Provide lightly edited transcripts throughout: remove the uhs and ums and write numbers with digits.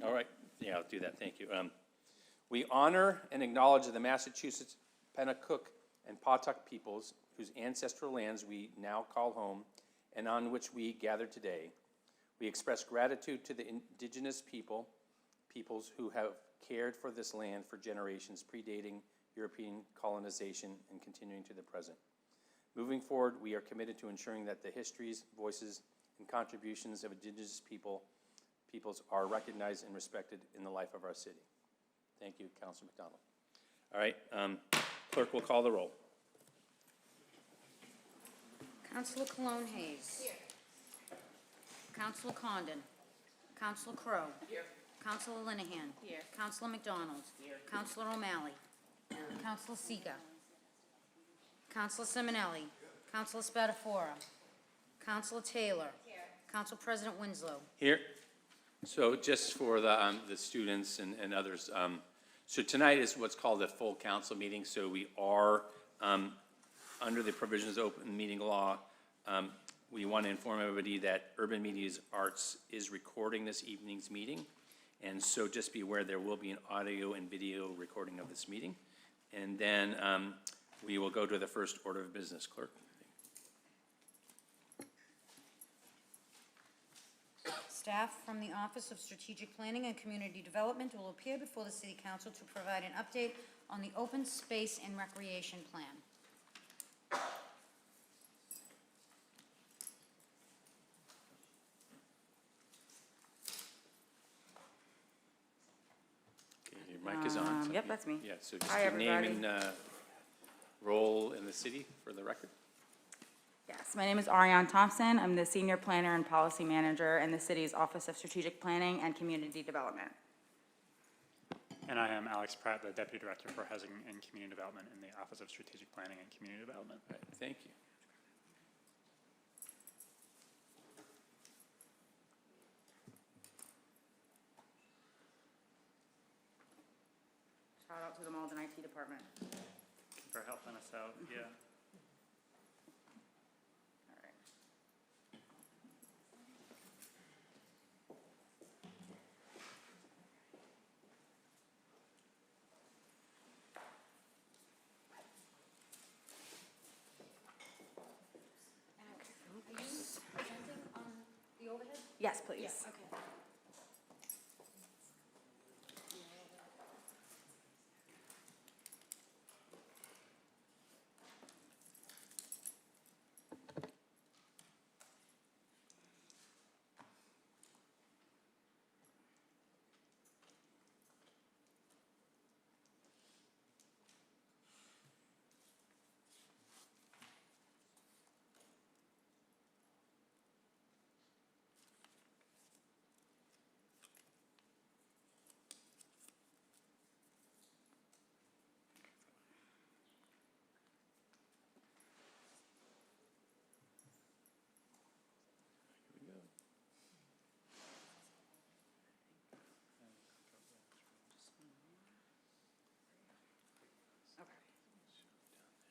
All right, yeah, I'll do that, thank you. We honor and acknowledge the Massachusetts, Pennacook, and Pawtucket peoples whose ancestral lands we now call home and on which we gather today. We express gratitude to the indigenous peoples who have cared for this land for generations predating European colonization and continuing to the present. Moving forward, we are committed to ensuring that the histories, voices, and contributions of indigenous peoples are recognized and respected in the life of our city. Thank you, Councilor McDonald. All right, clerk will call the roll. Councilor Cologne Hayes. Here. Councilor Condon. Councilor Crowe. Here. Councilor Linehan. Here. Councilor McDonald. Here. Councilor O'Malley. Here. Councilor Seega. Councilor Simonelli. Councilor Spadafora. Councilor Taylor. Here. Council President Winslow. Here. So just for the students and others, so tonight is what's called a full council meeting. So we are under the provisions of open meeting law. We want to inform everybody that Urban Media Arts is recording this evening's meeting. And so just be aware there will be an audio and video recording of this meeting. And then we will go to the first order of business, clerk. Staff from the Office of Strategic Planning and Community Development will appear before the City Council to provide an update on the Open Space and Recreation Plan. Okay, your mic is on. So Yep, that's me. Yeah, so just Hi, your name everybody. and role in the city for the record. Yes, my name is Ariane Thompson. I'm the Senior Planner and Policy Manager in the city's Office of Strategic Planning and Community Development. And I am Alex Pratt, the Deputy Director for Housing and Community Development in the Office of Strategic Planning and Community Development. All right, thank you. Shout out to the Malden IT Department. For helping us out, yeah. All right. The overhead? Yes, please. Yes, okay. Here we go.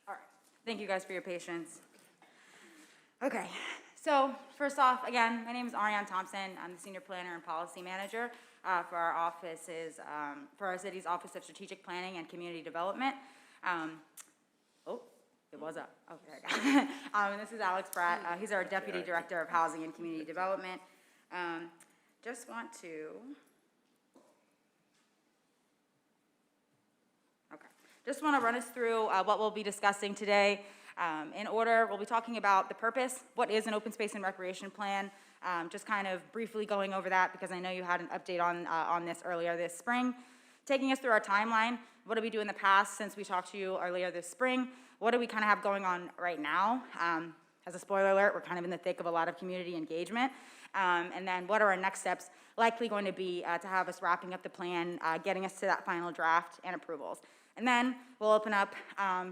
All right. Thank you guys for your patience. Okay, so first off, again, my name is Ariane Thompson. I'm the Senior Planner and Policy Manager for our offices, for our city's Office of Strategic Planning and Community Development. It was up. Okay. This is Alex Pratt. He's our Deputy Director of Housing and Community Development. Just want to. Okay. Just want to run us through what we'll be discussing today. In order, we'll be talking about the purpose, what is an open space and recreation plan, just kind of briefly going over that because I know you had an update on this earlier this spring. Taking us through our timeline, what did we do in the past since we talked to you earlier this spring? What do we kind of have going on right now? As a spoiler alert, we're kind of in the thick of a lot of community engagement. And then what are our next steps likely going to be to have us wrapping up the plan, getting us to that final draft and approvals. And then we'll open up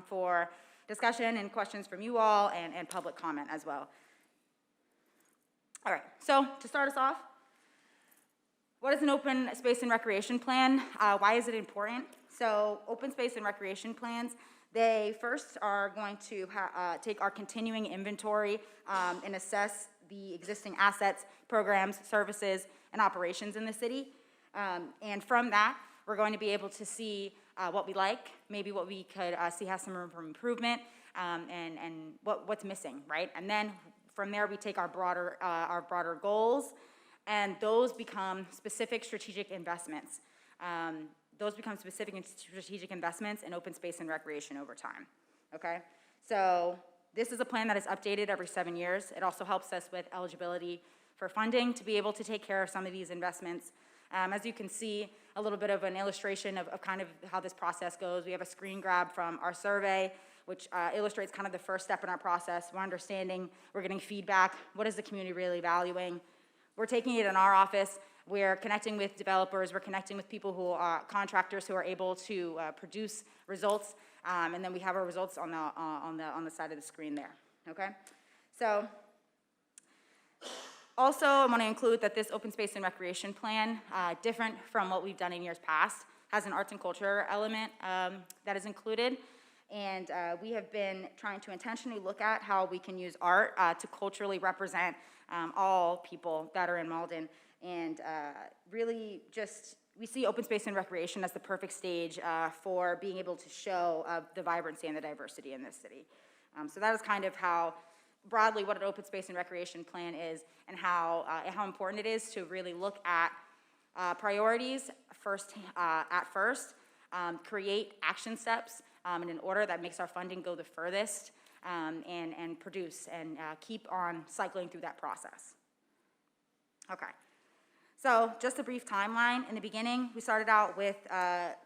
for discussion and questions from you all and public comment as well. All right, so to start us off, what is an open space and recreation plan? Why is it important? So open space and recreation plans, they first are going to take our continuing inventory and assess the existing assets, programs, services, and operations in the city. And from that, we're going to be able to see what we like, maybe what we could see has some room for improvement, and what's missing, right? And then from there, we take our broader goals, and those become specific strategic investments. In open space and recreation over time, okay? So this is a plan that is updated every 7 years. It also helps us with eligibility for funding to be able to take care of some of these investments. As you can see, a little bit of an illustration of kind of how this process goes. We have a screen grab from our survey, which illustrates kind of the first step in our process. We're understanding, we're getting feedback. What is the community really valuing? We're taking it in our office. We're connecting with developers. We're connecting with people who are contractors who are able to produce results. And then we have our results on the side of the screen there, okay? So also, I want to include that this open space and recreation plan, different from what we've done in years past, has an arts and culture element that is included. And we have been trying to intentionally look at how we can use art to culturally represent all people that are in Malden. And really just, we see open space and recreation as the perfect stage for being able to show the vibrancy and the diversity in this city. So that is kind of how, broadly, what an open space and recreation plan is, and how important it is to really look at priorities first, create action steps in an order that makes our funding go the furthest, and produce and keep on cycling through that process. Okay. So just a brief timeline. In the beginning, we started out with our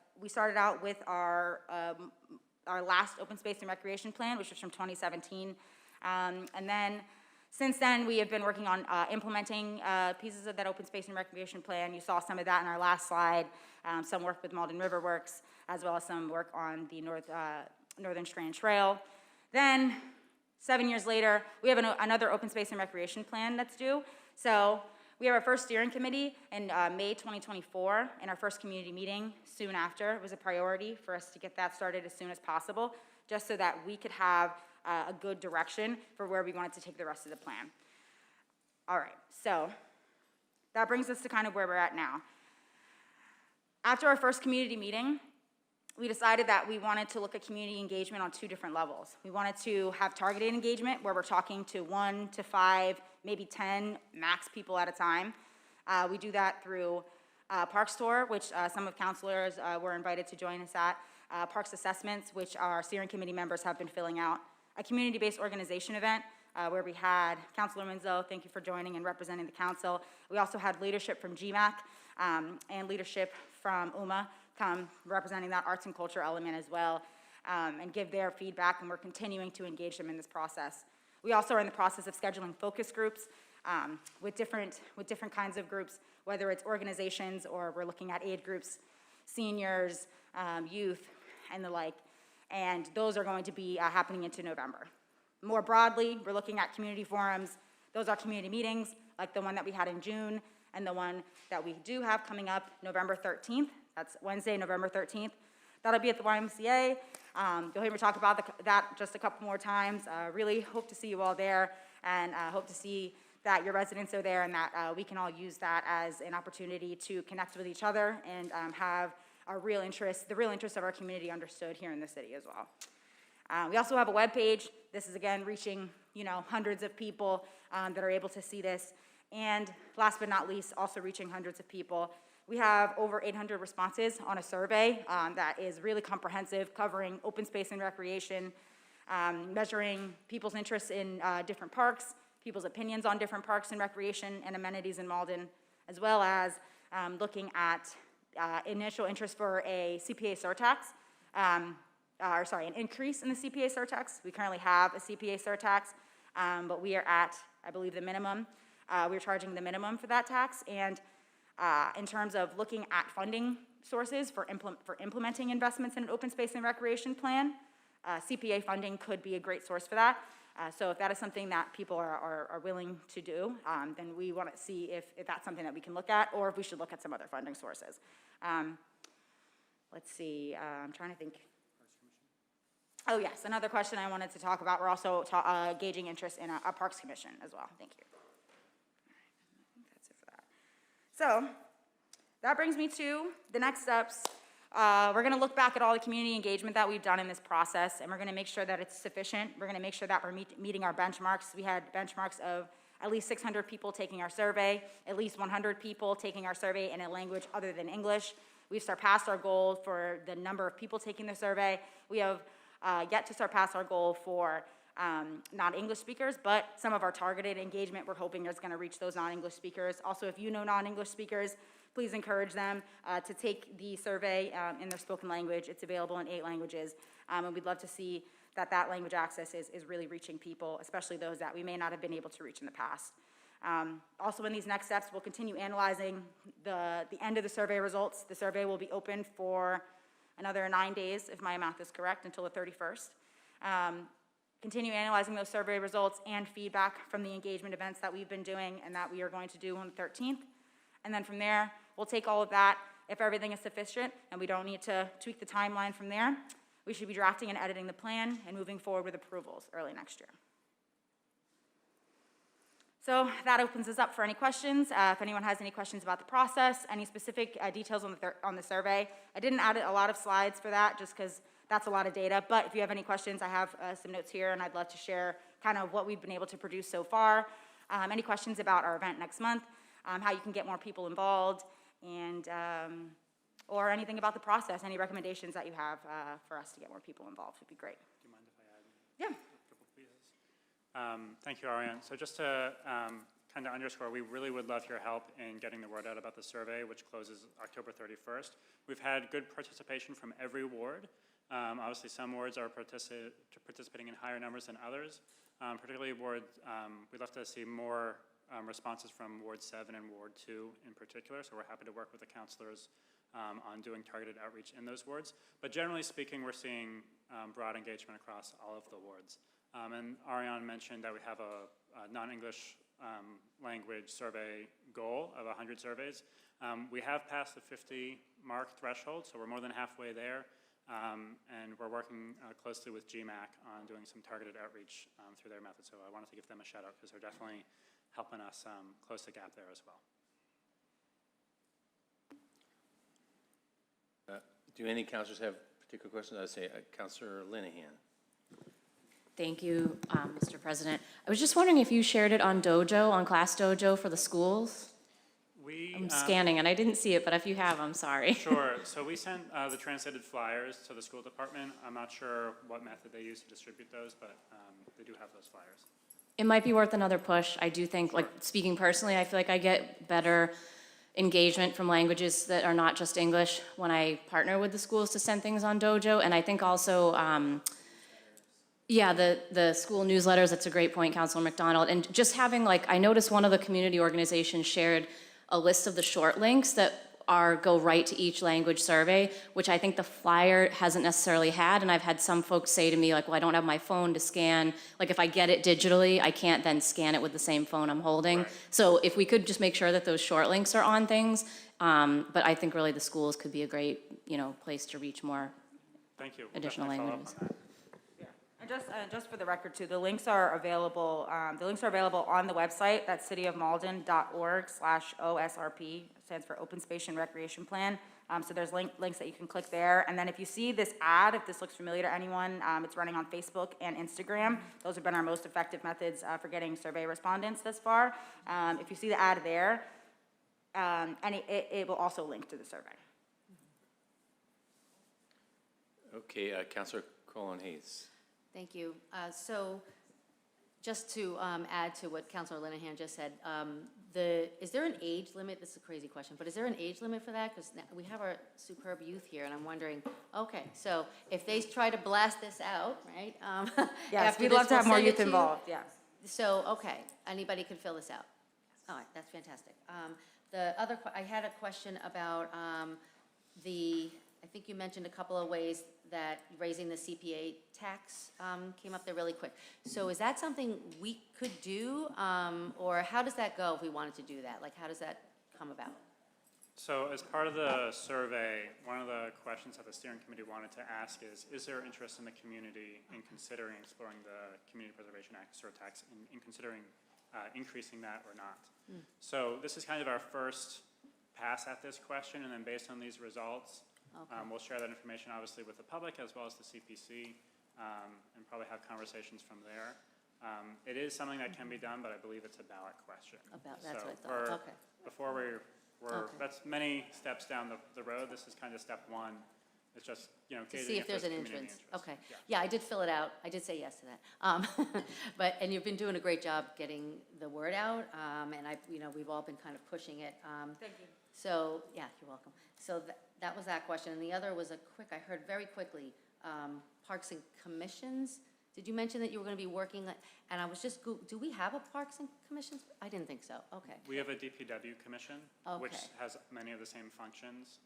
last open space and recreation plan, which was from 2017, and then since then we have been working on implementing pieces of that open space and recreation plan. You saw some of that in our last slide. Some work with Malden River Works, as well as some work on the Northern Strand Trail. Then 7 years later, we have another open space and recreation plan that's due. So we have our first steering committee in May 2024, and our first community meeting soon after. It was a priority for us to get that started as soon as possible, just so that we could have a good direction for where we wanted to take the rest of the plan. All right, so that brings us to kind of where we're at now. After our first community meeting, we decided that we wanted to look at community engagement on 2 different levels. We wanted to have targeted engagement, where we're talking to 1 to 5, maybe 10 max people at a time. We do that through Parks Tour, which some of councilors were invited to join us at, Parks Assessments, which our steering committee members have been filling out, a community-based organization event, where we had Councilor Menzo, thank you for joining and representing the council. We also had leadership from GMAC and leadership from UMA come representing that arts and culture element as well, and give their feedback, and we're continuing to engage them in this process. We also are in the process of scheduling focus groups with different kinds of groups, whether it's organizations or we're looking at aid groups, seniors, youth, and the like, and those are going to be happening into November. More broadly, we're looking at community forums. Those are community meetings, like the one that we had in June, and the one that we do have coming up November 13th. That's Wednesday, November 13th. That'll be at the YMCA. You'll hear me talk about that just a couple more times. Really hope to see you all there, and hope to see that your residents are there, and that we can all use that as an opportunity to connect with each other and have the real interests of our community understood here in the city as well. We also have a webpage. This is, again, reaching hundreds of people that are able to see this. And last but not least, also reaching hundreds of people. We have over 800 responses on a survey that is really comprehensive, covering open space and recreation, measuring people's interests in different parks, people's opinions on different parks and recreation and amenities in Malden, as well as looking at initial interest for a CPA surtax, an increase in the CPA surtax. We currently have a CPA surtax, but we are at, I believe, the minimum. We're charging the minimum for that tax, and in terms of looking at funding sources for implementing investments in an open space and recreation plan, CPA funding could be a great source for that. So if that is something that people are willing to do, then we want to see if that's something that we can look at, or if we should look at some other funding sources. Let's see, I'm trying to think. Oh yes, another question I wanted to talk about, we're also gauging interest in a Parks Commission as well. Thank you. I think that's it for that. So that brings me to the next steps. We're gonna look back at all the community engagement that we've done in this process, and we're gonna make sure that it's sufficient. We're gonna make sure that we're meeting our benchmarks. We had benchmarks of at least 600 people taking our survey, at least 100 people taking our survey in a language other than English. We've surpassed our goal for the number of people taking the survey. We have yet to surpass our goal for non-English speakers, but some of our targeted engagement we're hoping is gonna reach those non-English speakers. Also, if you know non-English speakers, please encourage them to take the survey in their spoken language. It's available in 8 languages, and we'd love to see that language access is really reaching people, especially those that we may not have been able to reach in the past. Also in these next steps, we'll continue analyzing the end of the survey results. The survey will be open for another 9 days, if my math is correct, until the 31st. Continue analyzing those survey results and feedback from the engagement events that we've been doing and that we are going to do on the 13th. And then from there, we'll take all of that. If everything is sufficient and we don't need to tweak the timeline from there, we should be drafting and editing the plan and moving forward with approvals early next year. So that opens us up for any questions. If anyone has any questions about the process, any specific details on the survey. I didn't add a lot of slides for that just because that's a lot of data, but if you have any questions, I have some notes here and I'd love to share kind of what we've been able to produce so far. Any questions about our event next month, how you can get more people involved, and or anything about the process, any recommendations that you have for us to get more people involved would be great. Do you mind if I add? Yeah. A couple pieces? Thank you, Ariane. So just to kind of underscore, we really would love your help in getting the word out about the survey, which closes October 31st. We've had good participation from every ward. Obviously, some wards are participating in higher numbers than others. Particularly we'd love to see more responses from Ward 7 and Ward 2 in particular, so we're happy to work with the counselors on doing targeted outreach in those wards. But generally speaking, we're seeing broad engagement across all of the wards. And Ariane mentioned that we have a non-English language survey goal of 100 surveys. We have passed the 50 mark threshold, so we're more than halfway there. And we're working closely with GMAC on doing some targeted outreach through their method. So I wanted to give them a shout out because they're definitely helping us close the gap there as well. Do any counselors have particular questions? I'd say Counselor Linehan. Thank you, Mr. President. I was just wondering if you shared it on Dojo, on Class Dojo for the schools? I'm scanning and I didn't see it, but if you have, I'm sorry. Sure. So we sent the translated flyers to the school department. I'm not sure what method they use to distribute those, but they do have those flyers. It might be worth another push. I do think, like, speaking personally, I feel like I get better engagement from languages that are not just English when I partner with the schools to send things on Dojo. And I think also, yeah, the school newsletters, that's a great point, Councilor McDonald. And just having, like, I noticed one of the community organizations shared a list of the short links that go right to each language survey, which I think the flyer hasn't necessarily had. And I've had some folks say to me, like, well, I don't have my phone to scan. Like, if I get it digitally, I can't then scan it with the same phone I'm holding. Right. So if we could just make sure that those short links are on things, but I think really the schools could be a great, place to reach more. Thank you. Additional languages. And just for the record too, the links are available on the website. That's cityofmalden.org/OSRP. Stands for Open Space and Recreation Plan. So there's links that you can click there. And then if you see this ad, if this looks familiar to anyone, it's running on Facebook and Instagram. Those have been our most effective methods for getting survey respondents thus far. If you see the ad there, and it will also link to the survey. Okay, Counselor Colon-Hayes. Thank you. So just to add to what Councilor Linehan just said, is there an age limit? This is a crazy question, but is there an age limit for that? Because we have our superb youth here, and I'm wondering, okay, so if they try to blast this out, right? Yes, we'd love to have more youth involved, yes. So, okay, anybody can fill this out. All right, that's fantastic. I had a question about I think you mentioned a couple of ways that raising the CPA tax came up there really quick. So is that something we could do, or how does that go if we wanted to do that? Like, how does that come about? So as part of the survey, one of the questions that the steering committee wanted to ask is there interest in the community in considering exploring the Community Preservation Act surtax, in considering increasing that or not? So this is kind of our first pass at this question, and then based on these results, we'll share that information obviously with the public as well as the CPC, and probably have conversations from there. It is something that can be done, but I believe it's a ballot question. That's So what I thought, okay. Before we're Okay. that's many steps down the road. This is kind of step one. It's just, To gauging see if there's an community entrance. interest. Okay. Yeah. Yeah, I did fill it out. I did say yes to that. And you've been doing a great job getting the word out, and we've all been kind of pushing it. Thank you. So, yeah, you're welcome. So that was that question. And the other was I heard very quickly, parks and commissions. Did you mention that you were going to be working, and I was just, do we have a parks and commissions? I didn't think so. Okay. We have a DPW commission, which Okay. has many of the same functions,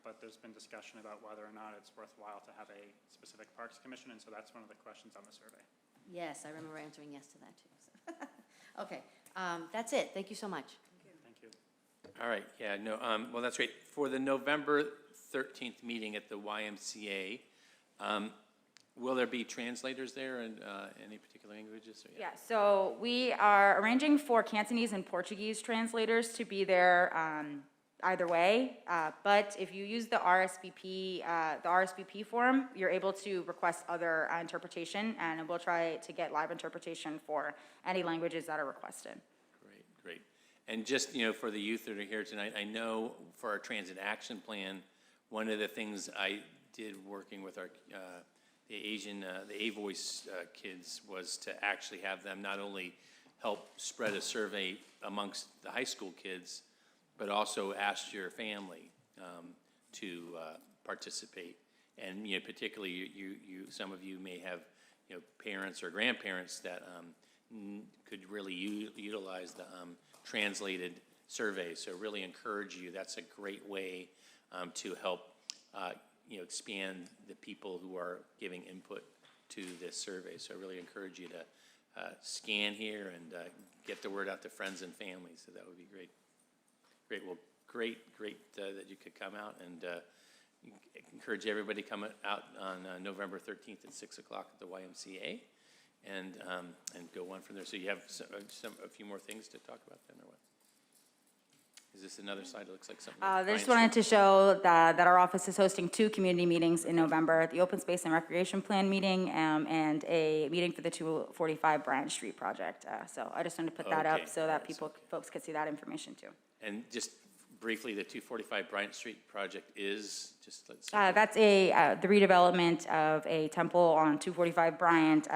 but there's been discussion about whether or not it's worthwhile to have a specific parks commission, and so that's one of the questions on the survey. Yes, I remember answering yes to that too. So. Okay, that's it. Thank you so much. Thank you. All right, yeah, no, well, that's great. For the November 13th meeting at the YMCA, will there be translators there in any particular languages? Or, Yeah, so we are arranging for Cantonese and Portuguese translators to be there either way. But if you use the RSVP form, you're able to request other interpretation, and we'll try to get live interpretation for any languages that are requested. Great, great. And just, for the youth that are here tonight, I know for our transit action plan, one of the things I did working with our the A-Voice kids was to actually have them not only help spread a survey amongst the high school kids, but also ask your family to participate. And particularly some of you may have parents or grandparents that could really utilize the translated survey. So really encourage you. That's a great way to help expand the people who are giving input to this survey. So I really encourage you to scan here and get the word out to friends and family. So that would be great. Great. Well, great that you could come out, and encourage everybody to come out on November 13th at 6 o'clock at the YMCA, and go on from there. So you have a few more things to talk about then, or what? Is this another slide? It looks like something. I just wanted to show that our office is hosting 2 community meetings in November, the Open Space and Recreation Plan meeting and a meeting for the 245 Bryant Street project. So I just wanted to put that Okay. up so that That's folks could see that information too. And just briefly, the 245 Bryant Street project is, just let's. That's the redevelopment of a temple on 245 Bryant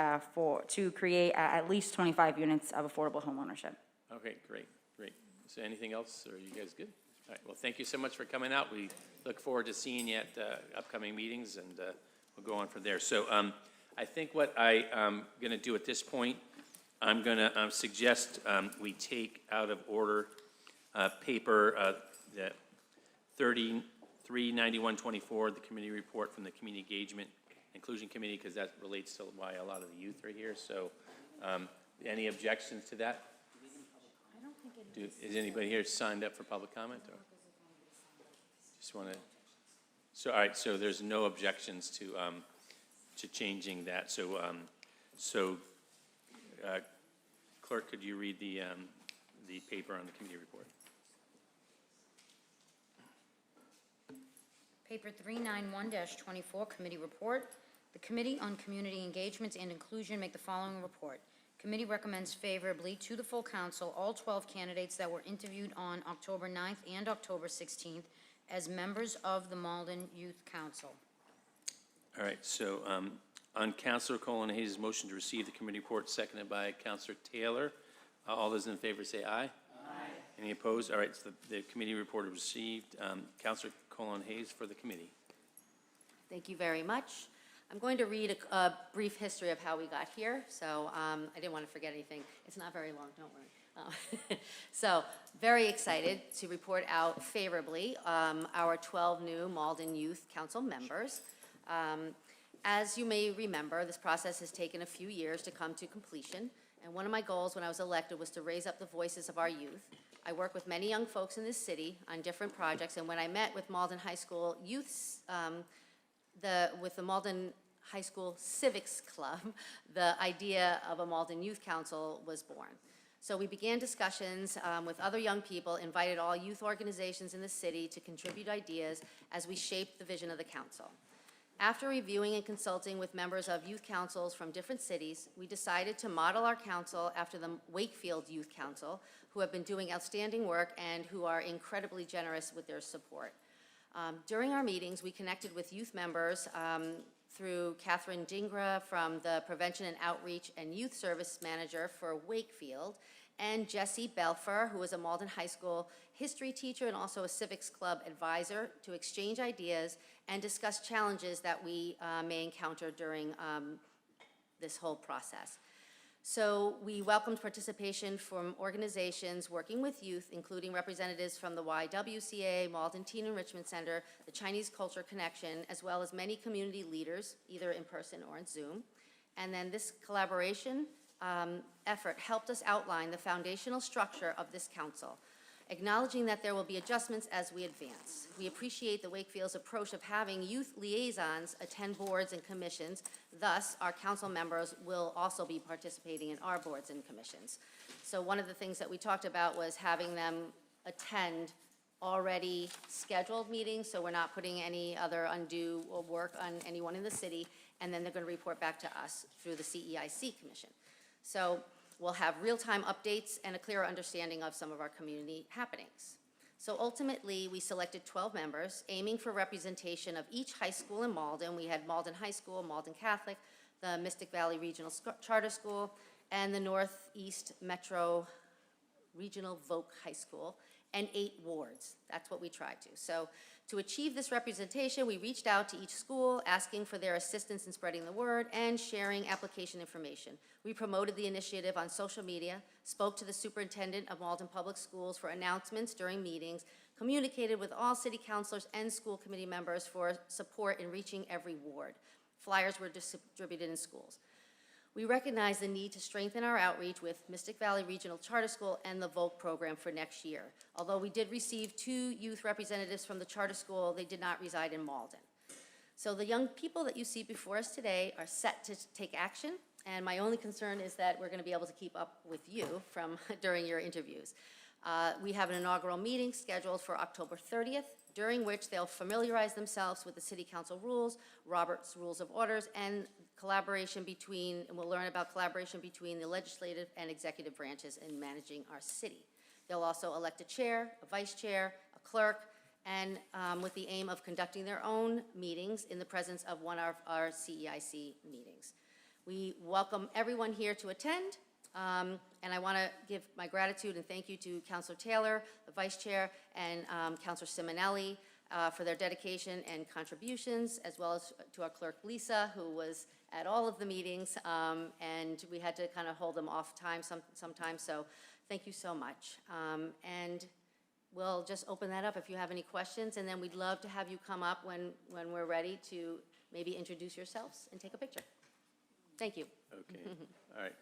to create at least 25 units of affordable homeownership. Okay, great. So anything else, or are you guys good? All right, well, thank you so much for coming out. We look forward to seeing you at upcoming meetings, and we'll go on from there. So I think what I'm going to do at this point, I'm going to suggest we take out of order paper the 339124, the committee report from the Community Engagement Inclusion Committee, because that relates to why a lot of the youth are here. So any objections to that? Is anybody here signed up for public comment? Or just want to? So all right. So there's no objections to changing that. So clerk, could you read the paper on the committee report? Paper 391-24, Committee Report. The Committee on Community Engagement and Inclusion make the following report. Committee recommends favorably to the full council all 12 candidates that were interviewed on October 9th and October 16th as members of the Malden Youth Council. All right. So on Councilor Colon-Hayes' motion to receive the committee report, seconded by Councilor Taylor. All those in favor say aye. Aye. Any opposed? All right. So the committee report is received. Councilor Colon-Hayes for the committee. Thank you very much. I'm going to read a brief history of how we got here, so I didn't want to forget anything. It's not very long, don't worry. So, very excited to report out favorably our 12 new Malden Youth Council members. As you may remember, this process has taken a few years to come to completion, and one of my goals when I was elected was to raise up the voices of our youth. I work with many young folks in this city on different projects, and when I met with Malden High School youths, with the Malden High School Civics Club, the idea of a Malden Youth Council was born. So we began discussions with other young people, invited all youth organizations in the city to contribute ideas as we shaped the vision of the council. After reviewing and consulting with members of youth councils from different cities, we decided to model our council after the Wakefield Youth Council, who have been doing outstanding work and who are incredibly generous with their support. During our meetings, we connected with youth members through Catherine Dingra from the Prevention and Outreach and Youth Service Manager for Wakefield, and Jessie Belfer, who is a Malden High School history teacher and also a civics club advisor, to exchange ideas and discuss challenges that we may encounter during this whole process. So we welcomed participation from organizations working with youth, including representatives from the YWCA, Malden Teen Enrichment Center, the Chinese Culture Connection, as well as many community leaders, either in person or on Zoom. And then this collaboration effort helped us outline the foundational structure of this council, acknowledging that there will be adjustments as we advance. We appreciate the Wakefield's approach of having youth liaisons attend boards and commissions. Thus, our council members will also be participating in our boards and commissions. So one of the things that we talked about was having them attend already scheduled meetings, so we're not putting any other undue work on anyone in the city, and then they're going to report back to us through the CEIC Commission. So we'll have real-time updates and a clearer understanding of some of our community happenings. So ultimately, we selected 12 members, aiming for representation of each high school in Malden. We had Malden High School, Malden Catholic, the Mystic Valley Regional Charter School, and the Northeast Metro Regional Voc High School, and 8 wards. That's what we tried to. So to achieve this representation, we reached out to each school, asking for their assistance in spreading the word and sharing application information. We promoted the initiative on social media, spoke to the superintendent of Malden Public Schools for announcements during meetings, communicated with all city councilors and school committee members for support in reaching every ward. Flyers were distributed in schools. We recognize the need to strengthen our outreach with Mystic Valley Regional Charter School and the VOC program for next year. Although we did receive 2 youth representatives from the charter school, they did not reside in Malden. So the young people that you see before us today are set to take action, and my only concern is that we're going to be able to keep up with you from during your interviews. We have an inaugural meeting scheduled for October 30th, during which they'll familiarize themselves with the City Council rules, Robert's Rules of Orders, and collaboration between, and we'll learn about collaboration between the legislative and executive branches in managing our city. They'll also elect a chair, a vice chair, a clerk, and with the aim of conducting their own meetings in the presence of one of our CEIC meetings. We welcome everyone here to attend, and I want to give my gratitude and thank you to Councilor Taylor, the vice chair, and Councilor Simonelli for their dedication and contributions, as well as to our clerk Lisa, who was at all of the meetings, and we had to kind of hold them off time sometimes, so thank you so much. And we'll just open that up if you have any questions, and then we'd love to have you come up when we're ready to maybe introduce yourselves and take a picture. Thank you. Okay, all right.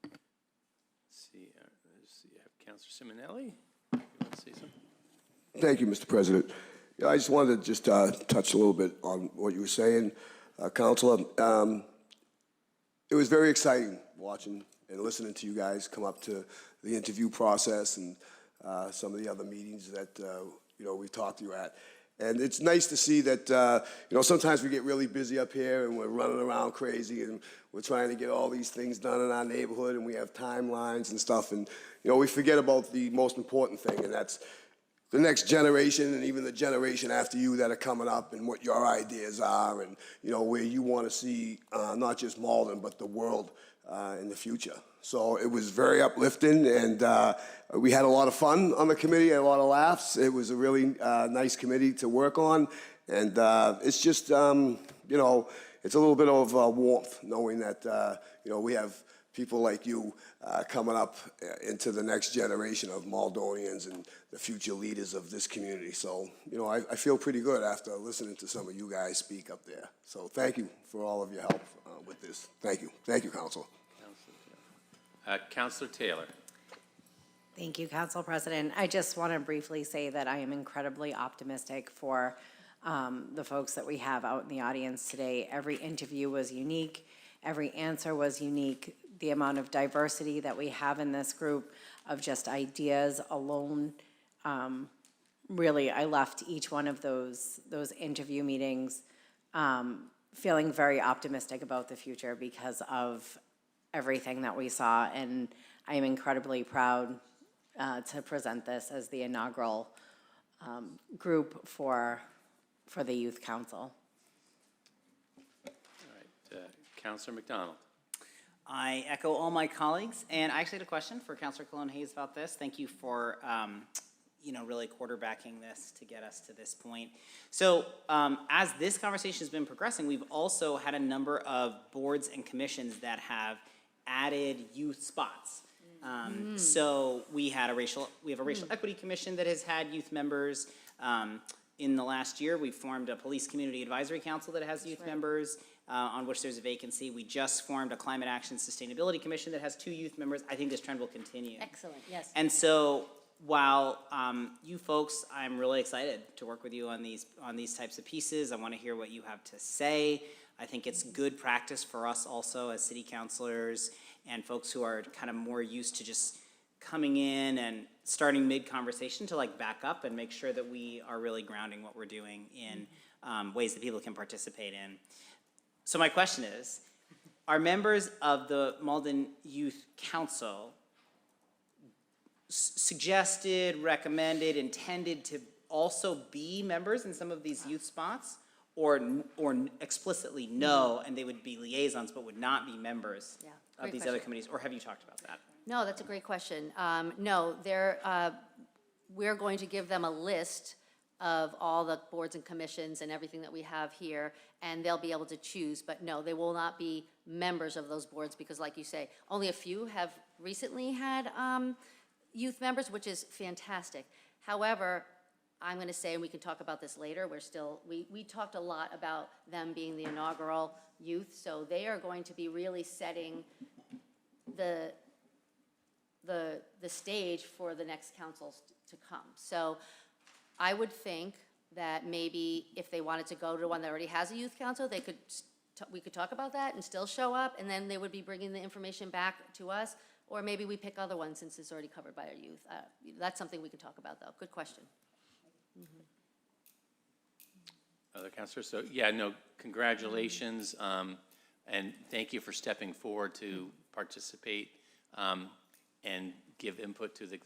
Let's see, I have Councilor Simonelli. You want to say something? Thank you, Mr. President. Yeah, I just wanted to just touch a little bit on what you were saying, Councilor. It was very exciting watching and listening to you guys come up to the interview process and some of the other meetings that we talked to you at. And it's nice to see that, sometimes we get really busy up here and we're running around crazy and we're trying to get all these things done in our neighborhood and we have timelines and stuff. And, we forget about the most important thing, and that's the next generation and even the generation after you that are coming up and what your ideas are and, where you want to see not just Malden, but the world in the future. So it was very uplifting, and we had a lot of fun on the committee, had a lot of laughs. It was a really nice committee to work on, and it's just, it's a little bit of warmth knowing that, we have people like you coming up into the next generation of Maldonians and the future leaders of this community. So, I feel pretty good after listening to some of you guys speak up there. So thank you for all of your help with this. Thank you. Thank you, Council. Councilor Taylor. Thank you, Council President. I just want to briefly say that I am incredibly optimistic for the folks that we have out in the audience today. Every interview was unique. Every answer was unique. The amount of diversity that we have in this group of just ideas alone, really, I left each one of those interview meetings feeling very optimistic about the future because of everything that we saw, and I am incredibly proud to present this as the inaugural group for the Youth Council. All right, Councilor McDonald. I echo all my colleagues, and I actually had a question for Councilor Cologne-Hayes about this. Thank you for, really quarterbacking this to get us to this point. So as this conversation has been progressing, we've also had a number of boards and commissions that have added youth spots. So we have a racial equity commission that has had youth members. In the last year, we formed a police community advisory council that has youth members, on which there's a vacancy. We just formed a climate action sustainability commission that has 2 youth members. I think this trend will continue. Excellent, yes. And so while you folks, I'm really excited to work with you on these types of pieces. I want to hear what you have to say. I think it's good practice for us also as city councilors and folks who are kind of more used to just coming in and starting mid-conversation to like back up and make sure that we are really grounding what we're doing in ways that people can participate in. So my question is, are members of the Malden Youth Council suggested, recommended, intended to also be members in some of these youth spots? Or explicitly no, and they would be liaisons but would not be members Yeah, of great these question. other committees? Or have you talked about that? No, that's a great question. No, we're going to give them a list of all the boards and commissions and everything that we have here, and they'll be able to choose, but no, they will not be members of those boards, because like you say, only a few have recently had youth members, which is fantastic. However, I'm gonna say, and we can talk about this later, we talked a lot about them being the inaugural youth, so they are going to be really setting the stage for the next councils to come. So I would think that maybe if they wanted to go to one that already has a youth council, we could talk about that and still show up, and then they would be bringing the information back to us, or maybe we pick other ones since it's already covered by our youth. That's something we could talk about, though. Good question. Other councilors? So, yeah, no, congratulations, and thank you for stepping forward to participate and give input to the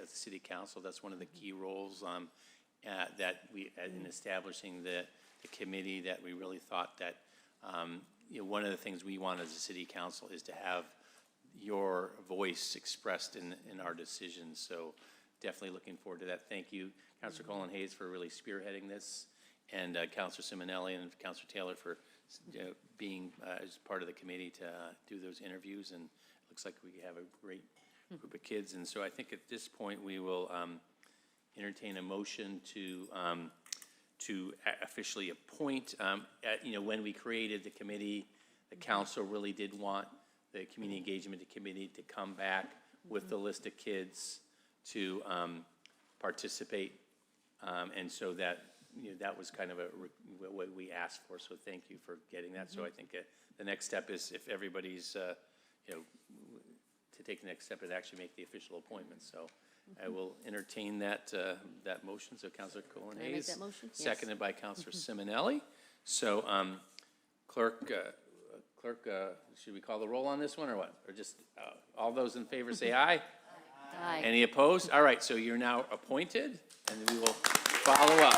city council. That's one of the key roles that we, in establishing the committee, that we really thought that, one of the things we want as a city council is to have your voice expressed in our decisions. So definitely looking forward to that. Thank you, Councilor Cologne-Hayes, for really spearheading this, and Councilor Simonelli and Councilor Taylor for being as part of the committee to do those interviews. And it looks like we have a great group of kids. And so I think at this point we will entertain a motion to officially appoint. When we created the committee, the council really did want the Community Engagement Committee to come back with the list of kids to participate, and so that that was kind of what we asked for. So thank you for getting that. So I think the next step is, if everybody's to take the next step and actually make the official appointment. So I will entertain that motion. So Councilor Cologne-Hayes, Can I make that motion? Yes. seconded by Councilor Simonelli. So Clerk, should we call the roll on this one or what? Or just all those in favor say aye? Aye. Any opposed? All right, so you're now appointed, and we will follow up.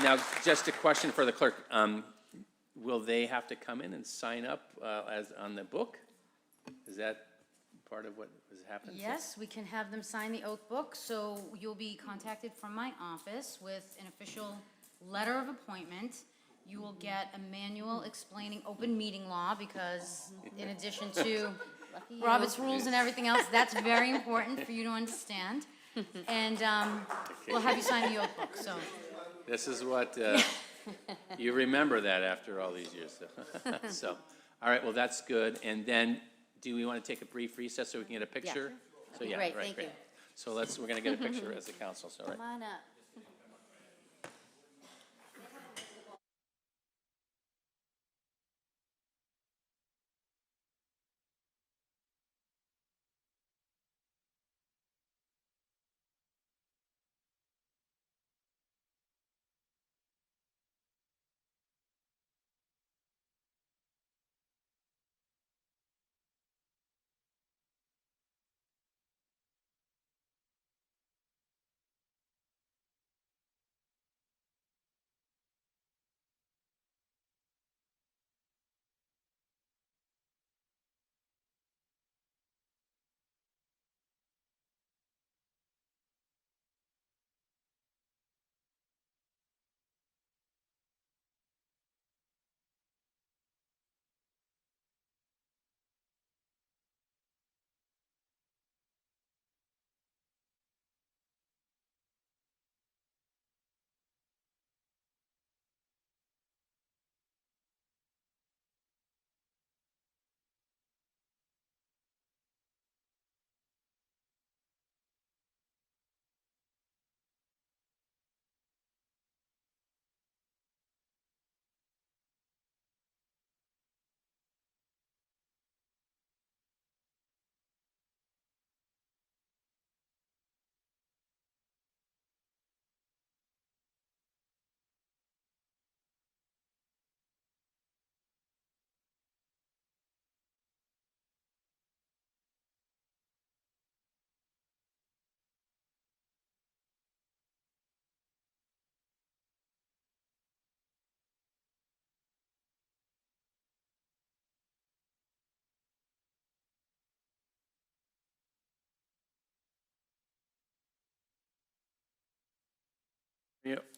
Now, just a question for the clerk. Will they have to come in and sign up as on the book? Is that part of what has happened? Yes, we can have them sign the oath book, so you'll be contacted from my office with an official letter of appointment. You will get a manual explaining open meeting law, because in addition to Robert's rules and everything else, that's very important for you to understand. And we'll have you sign the oath book, so. This is what, you remember that after all these years. So, all right, well, that's good. And then, do we want to take a brief recess so we can get a picture? Yeah. So, yeah, Great, right, thank great. you. So we're going to get a picture as a council, so, all right. Come on up.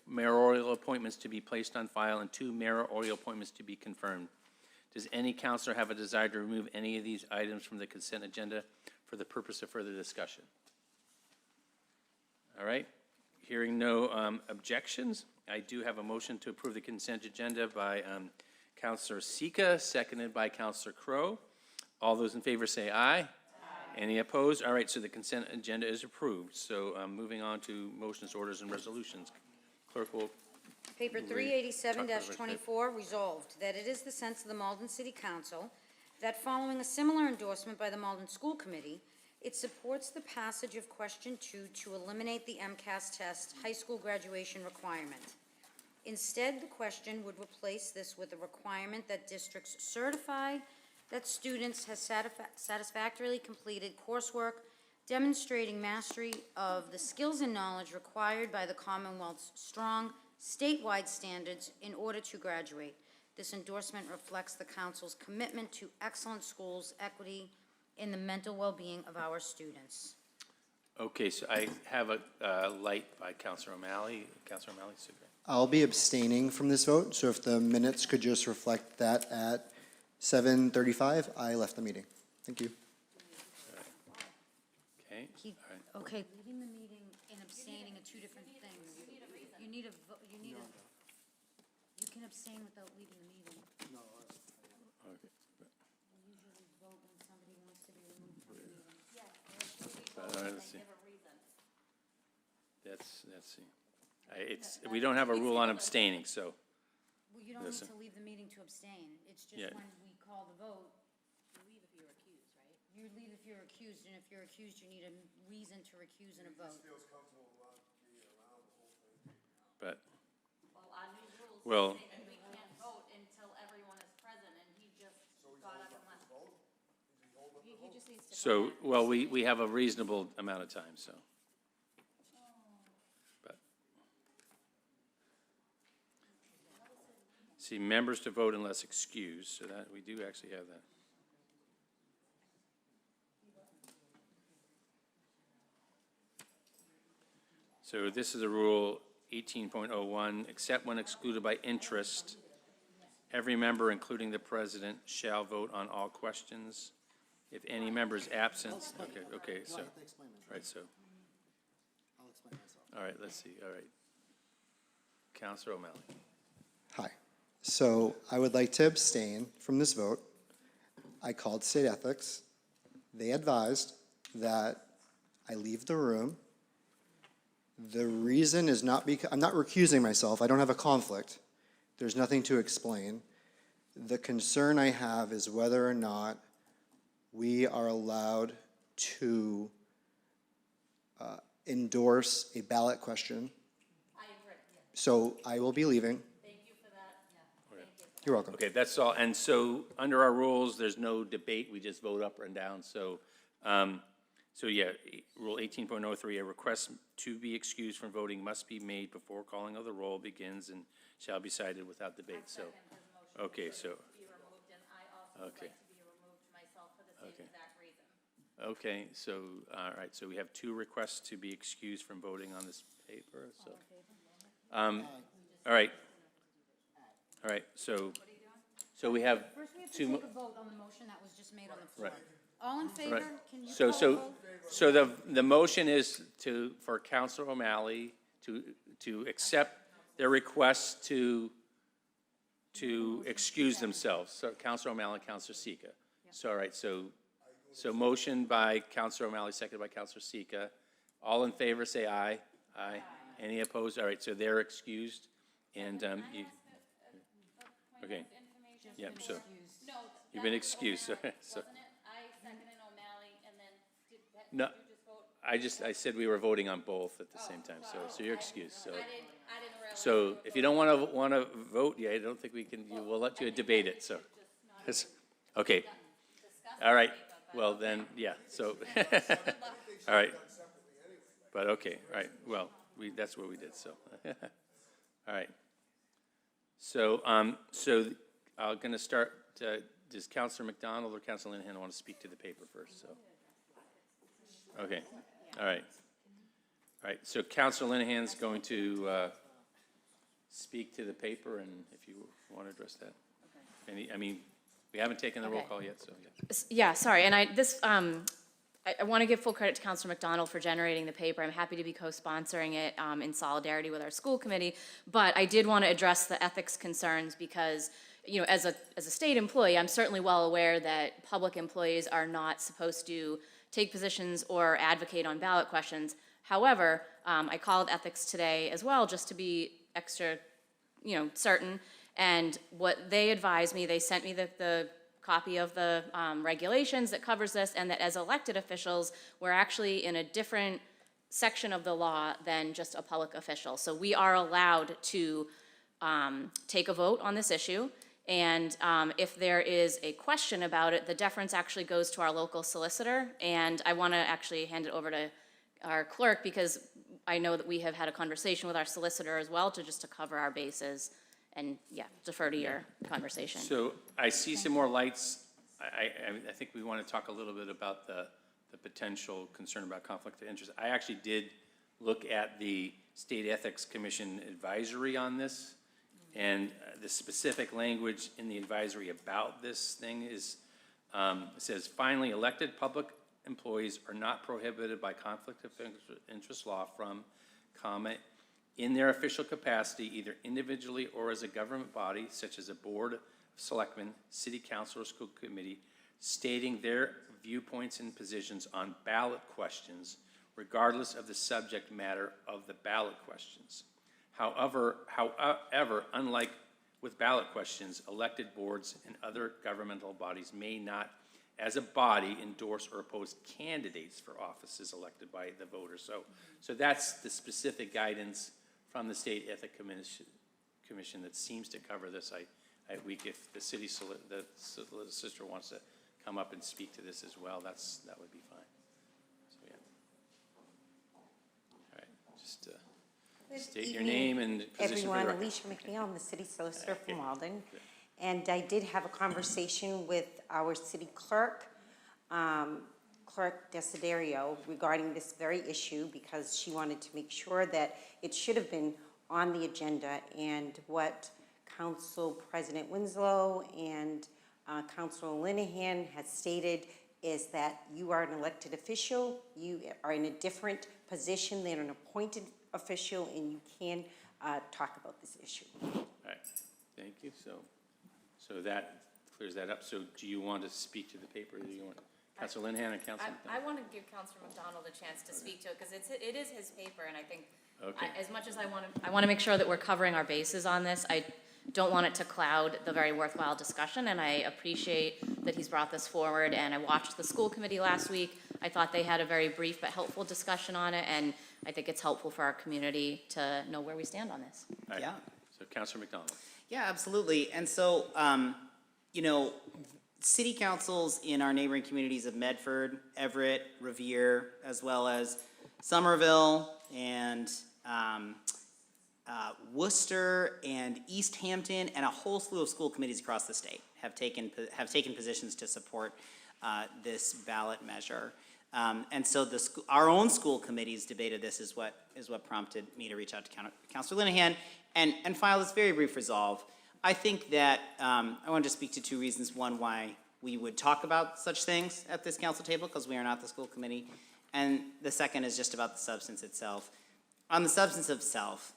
mayoral appointments to be placed on file and 2 mayoral appointments to be confirmed. Does any counselor have a desire to remove any of these items from the consent agenda for the purpose of further discussion? All right, hearing no objections, I do have a motion to approve the consent agenda by Counselor Sika, seconded by Counselor Crowe. All those in favor say aye. Aye. Any opposed? All right, so the consent agenda is approved. So moving on to motions, orders, and resolutions. Clerk will. Paper 387-24, resolved that it is the sense of the Malden City Council that following a similar endorsement by the Malden School Committee, it supports the passage of question 2 to eliminate the MCAS test high school graduation requirement. Instead, the question would replace this with a requirement that districts certify that students have satisfactorily completed coursework demonstrating mastery of the skills and knowledge required by the Commonwealth's strong statewide standards in order to graduate. This endorsement reflects the council's commitment to excellent schools, equity, in the mental well-being of our students. Okay, so I have a light by Counselor O'Malley. Counselor O'Malley, super. I'll be abstaining from this vote, so if the minutes could just reflect that at 7:35, I left the meeting. Thank you. Okay. Okay, leaving the meeting and abstaining are two different things. You need a, you can abstain without leaving the meeting. Okay. We usually vote when somebody wants to be removed from the meeting. All right, let's see. Let's see. We don't have a rule on abstaining, so. Well, you don't need Listen. to leave the meeting to abstain. It's just Yeah. when we call the vote. You leave if you're accused, right? You leave if you're accused, and if you're accused, you need a reason to recuse in a vote. But, Well, on these rules, well, we can't vote until everyone is present, and he just got up and left. He just needs to. so, well, we have a reasonable amount of time, so. But. See, members to vote unless excused, so that, we do actually have that. So this is a rule 18.01, except when excluded by interest, every member, including the president, shall vote on all questions. If any member is absent, okay, so, right, so. All right, let's see, all right. Counselor O'Malley. Hi. So I would like to abstain from this vote. I called state ethics. They advised that I leave the room. The reason is not because, I'm not recusing myself. I don't have a conflict. There's nothing to explain. The concern I have is whether or not we are allowed to endorse a ballot question. I agree. So I will be leaving. Thank you for that. You're welcome. Okay, that's all, and so, under our rules, there's no debate, we just vote up and down, so, yeah, Rule 18.03, a request to be excused from voting must be made before calling of the roll begins and shall be cited without debate, so. Okay, so, Be removed, and I also would Okay. like to be removed myself for the same Okay. exact reason. okay, so, all right, so we have 2 requests to be excused from voting on this paper, so. All right. All right, so we have First, we have to 2. take a vote on the motion that was just made on the floor. Right. All in favor? Right. Can you So, call a vote? so the motion is for Counselor O'Malley to accept their request to excuse themselves. So Counselor O'Malley and Counselor Sika. So, all right, so motion by Counselor O'Malley, seconded by Counselor Sika. All in favor, say aye. Aye. Any opposed? All right, so they're excused, and, you, okay. Yeah, so, No. you've been excused, so. Wasn't it? I seconded O'Malley, and then No, you just vote? I said we were voting on both at the same time, so you're excused, so. I didn't realize. So if you don't want to vote, yeah, I don't think we can, we'll let you debate it, so. Okay. All right, well then, yeah, so. All right. But, okay, all right, well, that's what we did, so. All right. So, I'm going to start, does Counselor McDonald or Counselor Linehan want to speak to the paper first, so? Okay, all right. All right, so Counselor Linehan's going to speak to the paper, and if you want to address that. I mean, we haven't taken the roll Okay. call yet, so, yeah. Yeah, sorry, and I want to give full credit to Councilor McDonald for generating the paper. I'm happy to be co-sponsoring it in solidarity with our school committee, but I did want to address the ethics concerns because, you know, as a state employee, I'm certainly well aware that public employees are not supposed to take positions or advocate on ballot questions. However, I called ethics today as well, just to be extra, you know, certain. And what they advised me, they sent me the copy of the regulations that covers this, and that as elected officials, we're actually in a different section of the law than just a public official. So we are allowed to take a vote on this issue. And if there is a question about it, the deference actually goes to our local solicitor. And I want to actually hand it over to our clerk, because I know that we have had a conversation with our solicitor as well, to cover our bases. And yeah, defer to your conversation. So I see some more lights. I think we want to talk a little bit about the potential concern about conflict of interest. I actually did look at the State Ethics Commission advisory on this, and the specific language in the advisory about this thing is, it says, finally, elected public employees are not prohibited by conflict of interest law from, in their official capacity, either individually or as a government body, such as a board of selectmen, city council, or school committee, stating their viewpoints and positions on ballot questions, regardless of the subject matter of the ballot questions. However, unlike with ballot questions, elected boards and other governmental bodies may not, as a body, endorse or oppose candidates for offices elected by the voters. So that's the specific guidance from the State Ethics Commission that seems to cover this. If the city solicitor wants to come up and speak to this as well, that would be fine. So, yeah. All right, just state your name and position for the Everyone, record. Alicia McNeil, I'm the city solicitor Okay. from Malden. And I did have a conversation with our city clerk, Clerk Desiderio, regarding this very issue, because she wanted to make sure that it should have been on the agenda. And what Council President Winslow and Councilor Linehan has stated is that you are an elected official, you are in a different position than an appointed official, and you can talk about this issue. All right, thank you. So that clears that up. So do you want to speak to the paper? Do you want Councilor Linehan and Councilor McDonald? I want to give Councilor McDonald a chance to speak to it, because it is his paper, and I think, Okay. as much as I want to make sure that we're covering our bases on this, I don't want it to cloud the very worthwhile discussion, and I appreciate that he's brought this forward. And I watched the school committee last week. I thought they had a very brief but helpful discussion on it, and I think it's helpful for our community to know where we stand on this. All right. Yeah. So Councilor McDonald. Yeah, absolutely. And so, you know, city councils in our neighboring communities of Medford, Everett, Revere, as well as Somerville and Worcester and East Hampton, and a whole slew of school committees across the state have taken positions to support this ballot measure. And so our own school committees debated this is what prompted me to reach out to Councilor Linehan and file this very brief resolve. I think that I want to speak to two reasons. One, why we would talk about such things at this council table, because we are not the school committee. And the second is just about the substance itself. On the substance itself,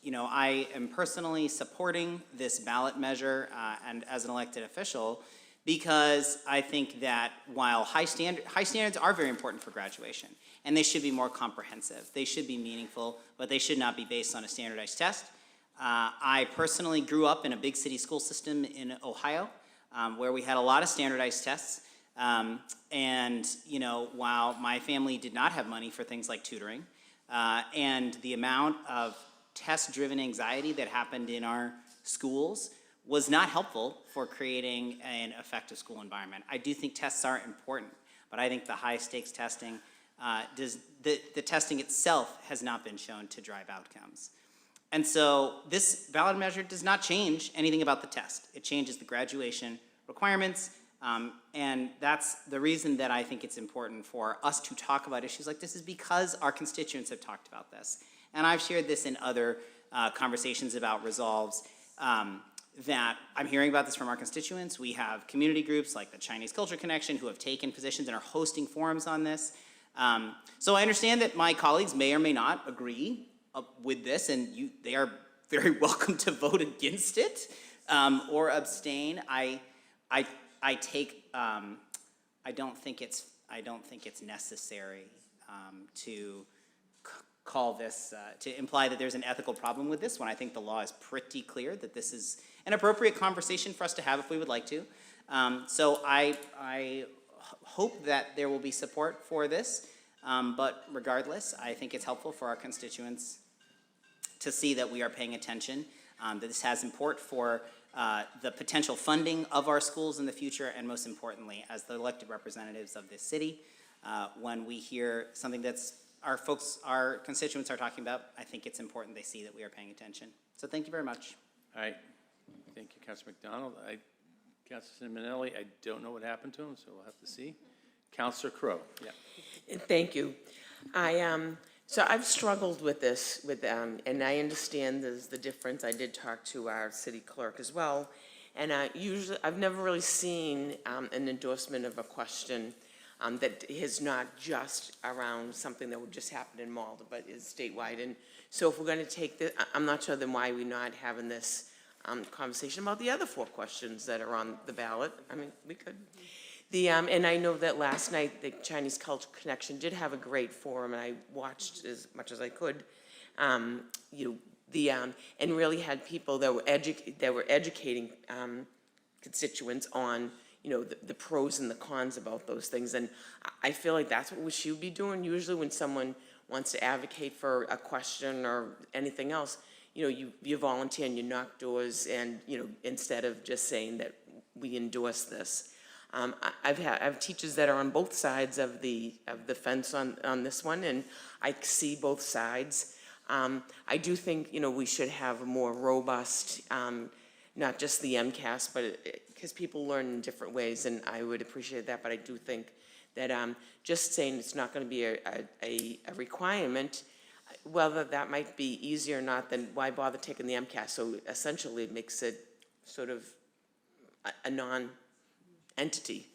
you know, I am personally supporting this ballot measure and as an elected official, because I think that while high standards are very important for graduation, and they should be more comprehensive, they should be meaningful, but they should not be based on a standardized test. I personally grew up in a big city school system in Ohio, where we had a lot of standardized tests. And, you know, while my family did not have money for things like tutoring, and the amount of test-driven anxiety that happened in our schools was not helpful for creating an effective school environment. I do think tests are important, but I think the high-stakes testing, the testing itself has not been shown to drive outcomes. And so this ballot measure does not change anything about the test. It changes the graduation requirements, and that's the reason that I think it's important for us to talk about issues like this, is because our constituents have talked about this. And I've shared this in other conversations about resolves, that I'm hearing about this from our constituents. We have community groups like the Chinese Culture Connection who have taken positions and are hosting forums on this. So I understand that my colleagues may or may not agree with this, and they are very welcome to vote against it or abstain. I don't think it's necessary to call this, to imply that there's an ethical problem with this when I think the law is pretty clear that this is an appropriate conversation for us to have if we would like to. So I hope that there will be support for this, but regardless, I think it's helpful for our constituents to see that we are paying attention, that this has import for the potential funding of our schools in the future, and most importantly, as the elected representatives of this city, when we hear something that's our constituents are talking about, I think it's important they see that we are paying attention. So thank you very much. All right, thank you, Councilor McDonald. Councilor Simonelli, I don't know what happened to him, so we'll have to see. Councilor Crowe, yeah. Thank you. So I've struggled with this, and I understand there's the difference. I did talk to our city clerk as well, and I've never really seen an endorsement of a question that is not just around something that would just happen in Malden, but is statewide. And so if we're going to take this, I'm not sure then why we're not having this conversation about the other 4 questions that are on the ballot. I mean, we could. And I know that last night the Chinese Culture Connection did have a great forum, and I watched as much as I could. And really had people that were educating constituents on the pros and the cons about those things. And I feel like that's what we should be doing. Usually when someone wants to advocate for a question or anything else, you volunteer and you knock doors, and instead of just saying that we endorse this. I have teachers that are on both sides of the fence on this one, and I see both sides. I do think we should have a more robust, not just the MCAS, but because people learn in different ways, and I would appreciate that. But I do think that just saying it's not going to be a requirement, whether that might be easier or not, then why bother taking the MCAS? So essentially, it makes it sort of a non-entity.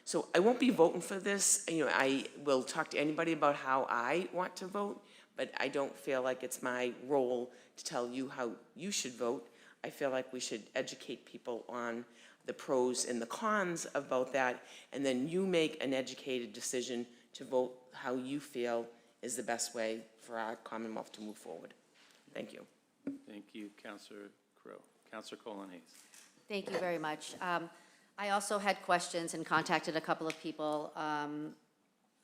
So I won't be voting for this. I will talk to anybody about how I want to vote, but I don't feel like it's my role to tell you how you should vote. I feel like we should educate people on the pros and the cons about that, and then you make an educated decision to vote how you feel is the best way for our Commonwealth to move forward. Thank you. Thank you, Councilor Crowe. Councilor Colon-Hayes. Thank you very much. I also had questions and contacted a couple of people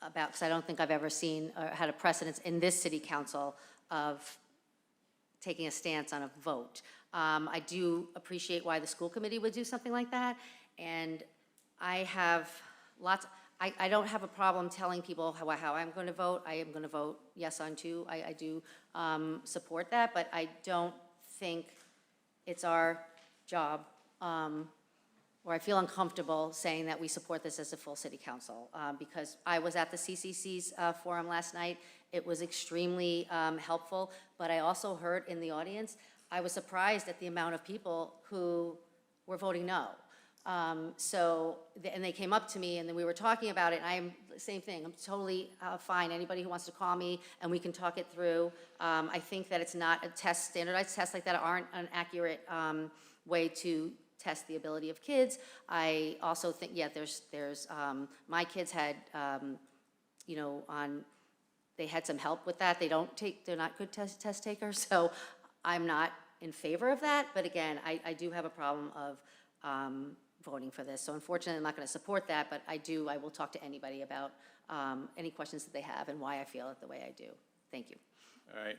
about, because I don't think I've ever seen or had a precedence in this city council of taking a stance on a vote. I do appreciate why the school committee would do something like that, and I have I don't have a problem telling people how I'm going to vote. I am going to vote yes on 2. I do support that, but I don't think it's our job, or I feel uncomfortable saying that we support this as a full city council, because I was at the CCC's forum last night. It was extremely helpful, but I also heard in the audience, I was surprised at the amount of people who were voting no. And they came up to me, and then we were talking about it, and I'm, same thing, I'm totally fine. Anybody who wants to call me, and we can talk it through. I think that it's not a test, standardized tests like that aren't an accurate way to test the ability of kids. I also think, yeah, there's my kids had, they had some help with that. They're not good test takers, so I'm not in favor of that. But again, I do have a problem of voting for this. So unfortunately, I'm not going to support that, but I will talk to anybody about any questions that they have and why I feel it the way I do. Thank you. All right.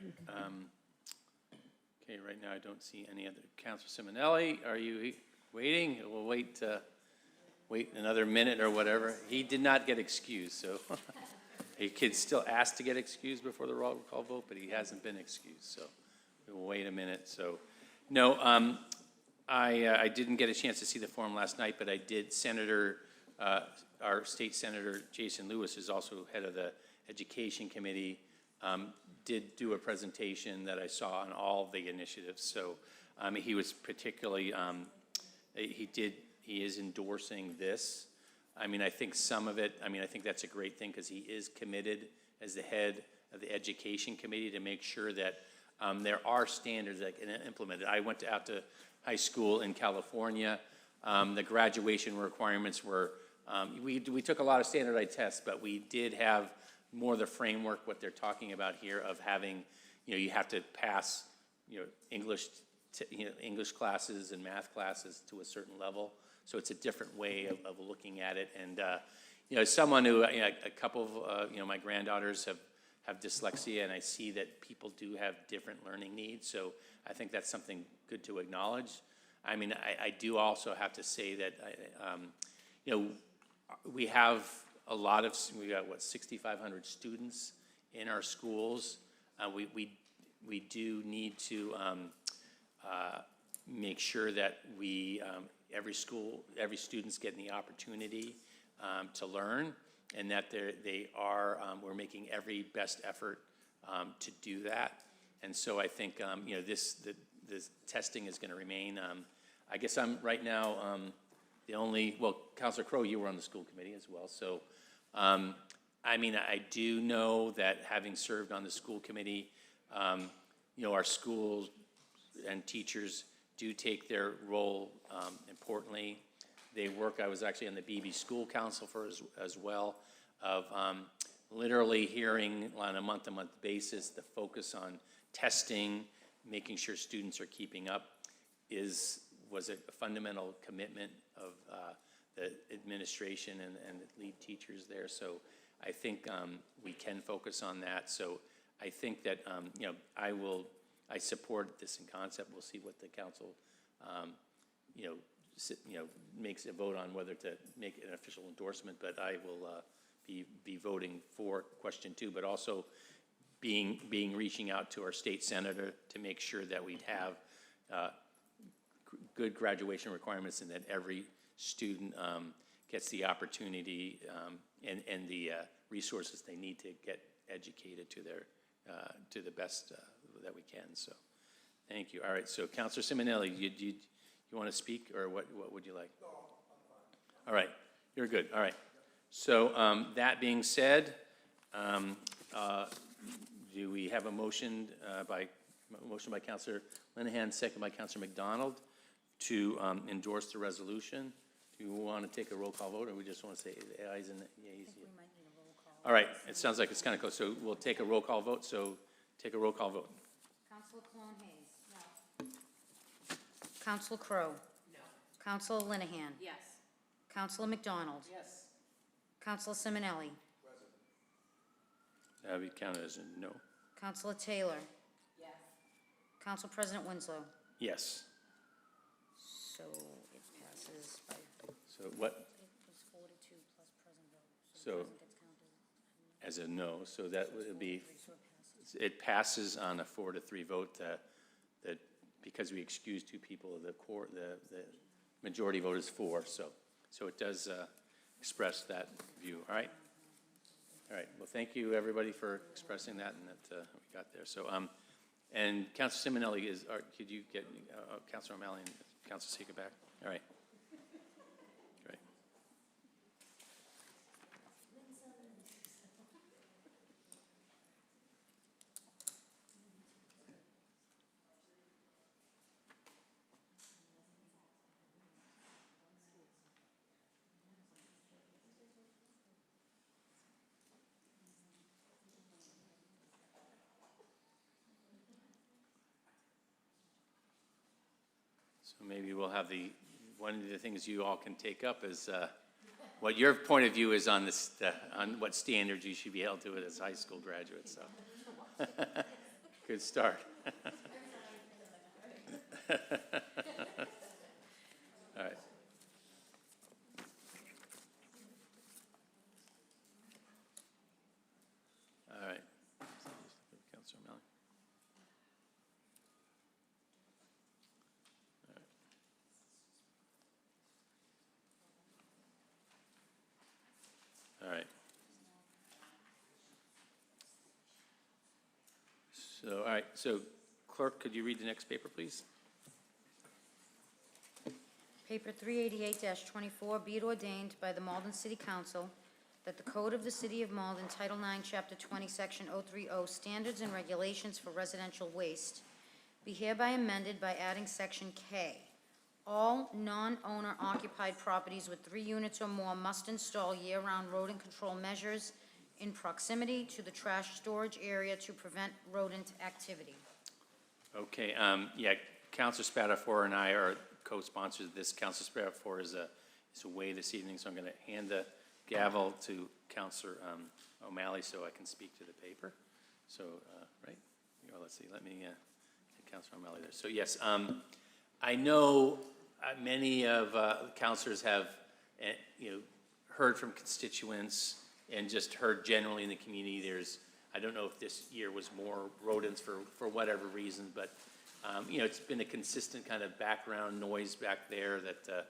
Okay, right now I don't see any other. Councilor Simonelli, are you waiting? We'll wait another minute or whatever. He did not get excused, so he could still ask to get excused before the roll call vote, but he hasn't been excused, so we'll wait a minute. So, no, I didn't get a chance to see the forum last night, but I did. Our state senator, Jason Lewis, is also head of the Education Committee, did do a presentation that I saw on all of the initiatives. So he was particularly, he is endorsing this. I mean, I think some of it, I mean, I think that's a great thing because he is committed as the head of the Education Committee to make sure that there are standards that can implement it. I went out to high school in California. The graduation requirements were, we took a lot of standardized tests, but we did have more of the framework, what they're talking about here of having, you have to pass, English classes and math classes to a certain level. So it's a different way of looking at it. And, as someone who, a couple of, my granddaughters have dyslexia, and I see that people do have different learning needs. So I think that's something good to acknowledge. I mean, I do also have to say that, we have we got, 6,500 students in our schools. We do need to make sure that every student's getting the opportunity to learn, and that we're making every best effort to do that. And so I think, this testing is going to remain. I guess I'm right now Councilor Crowe, you were on the school committee as well. So, I mean, I do know that having served on the school committee, our schools and teachers do take their role importantly. They work, I was actually on the BB School Council as well, of literally hearing on a month-to-month basis the focus on testing, making sure students are keeping up was a fundamental commitment of the administration and the lead teachers there. So I think we can focus on that. So I think that, I support this in concept. We'll see what the council, makes a vote on whether to make an official endorsement, but I will be voting for question 2, but also reaching out to our state senator to make sure that we have good graduation requirements and that every student gets the opportunity and the resources they need to get educated to the best that we can. So, thank you. All right. So, Councilor Simonelli, you want to speak, or what would you like? No, I'm fine. All right. You're good. All right. So, that being said, do we have a motion by Councilor Linehan, second by Councilor McDonald, to endorse the resolution? Do you want to take a roll call vote, or we just want to say ayes and yeas? All right, it sounds like it's kind of close, so we'll take a roll call vote. So take a roll call vote. Councilor Cologne Hayes? No. Councilor Crowe? No. Councilor Linehan? Yes. Councilor McDonald? Yes. Councilor Simonelli? That would be counted as a no. Councilor Taylor? Yes. Council President Winslow? Yes. So it passes by, So what? it was 42 plus present vote. So present gets counted. as a no, so that would be, it passes on a 4-3 vote that because we excused 2 people, the majority vote is 4. So it does express that view. All right. All right. Well, thank you everybody for expressing that, and that we got there. So and Councilor Simonelli could you get Councilor O'Malley and Councilor Seeger back? All right. Great. So maybe we'll have one of the things you all can take up is what your point of view is on on what standards you should be held to as high school graduates. So, good start. All right. All right. Councilor O'Malley. All right. so clerk, could you read the next paper, please? Paper 388-24, be it ordained by the Malden City Council that the Code of the City of Malden, Title IX, Chapter 20, Section 030, Standards and Regulations for Residential Waste, be hereby amended by adding Section K. All non-owner occupied properties with 3 units or more must install year-round rodent control measures in proximity to the trash storage area to prevent rodent activity. Okay, yeah, Counselor Spatafor and I are co-sponsors of this. Counselor Spatafor is away this evening, so I'm going to hand the gavel to Counselor O'Malley so I can speak to the paper. So, right? Well, let's see, let me get Counselor O'Malley there. So, yes, I know many of counselors have, heard from constituents and just heard generally in the community. I don't know if this year was more rodents for whatever reason, but it's been a consistent kind of background noise back there that,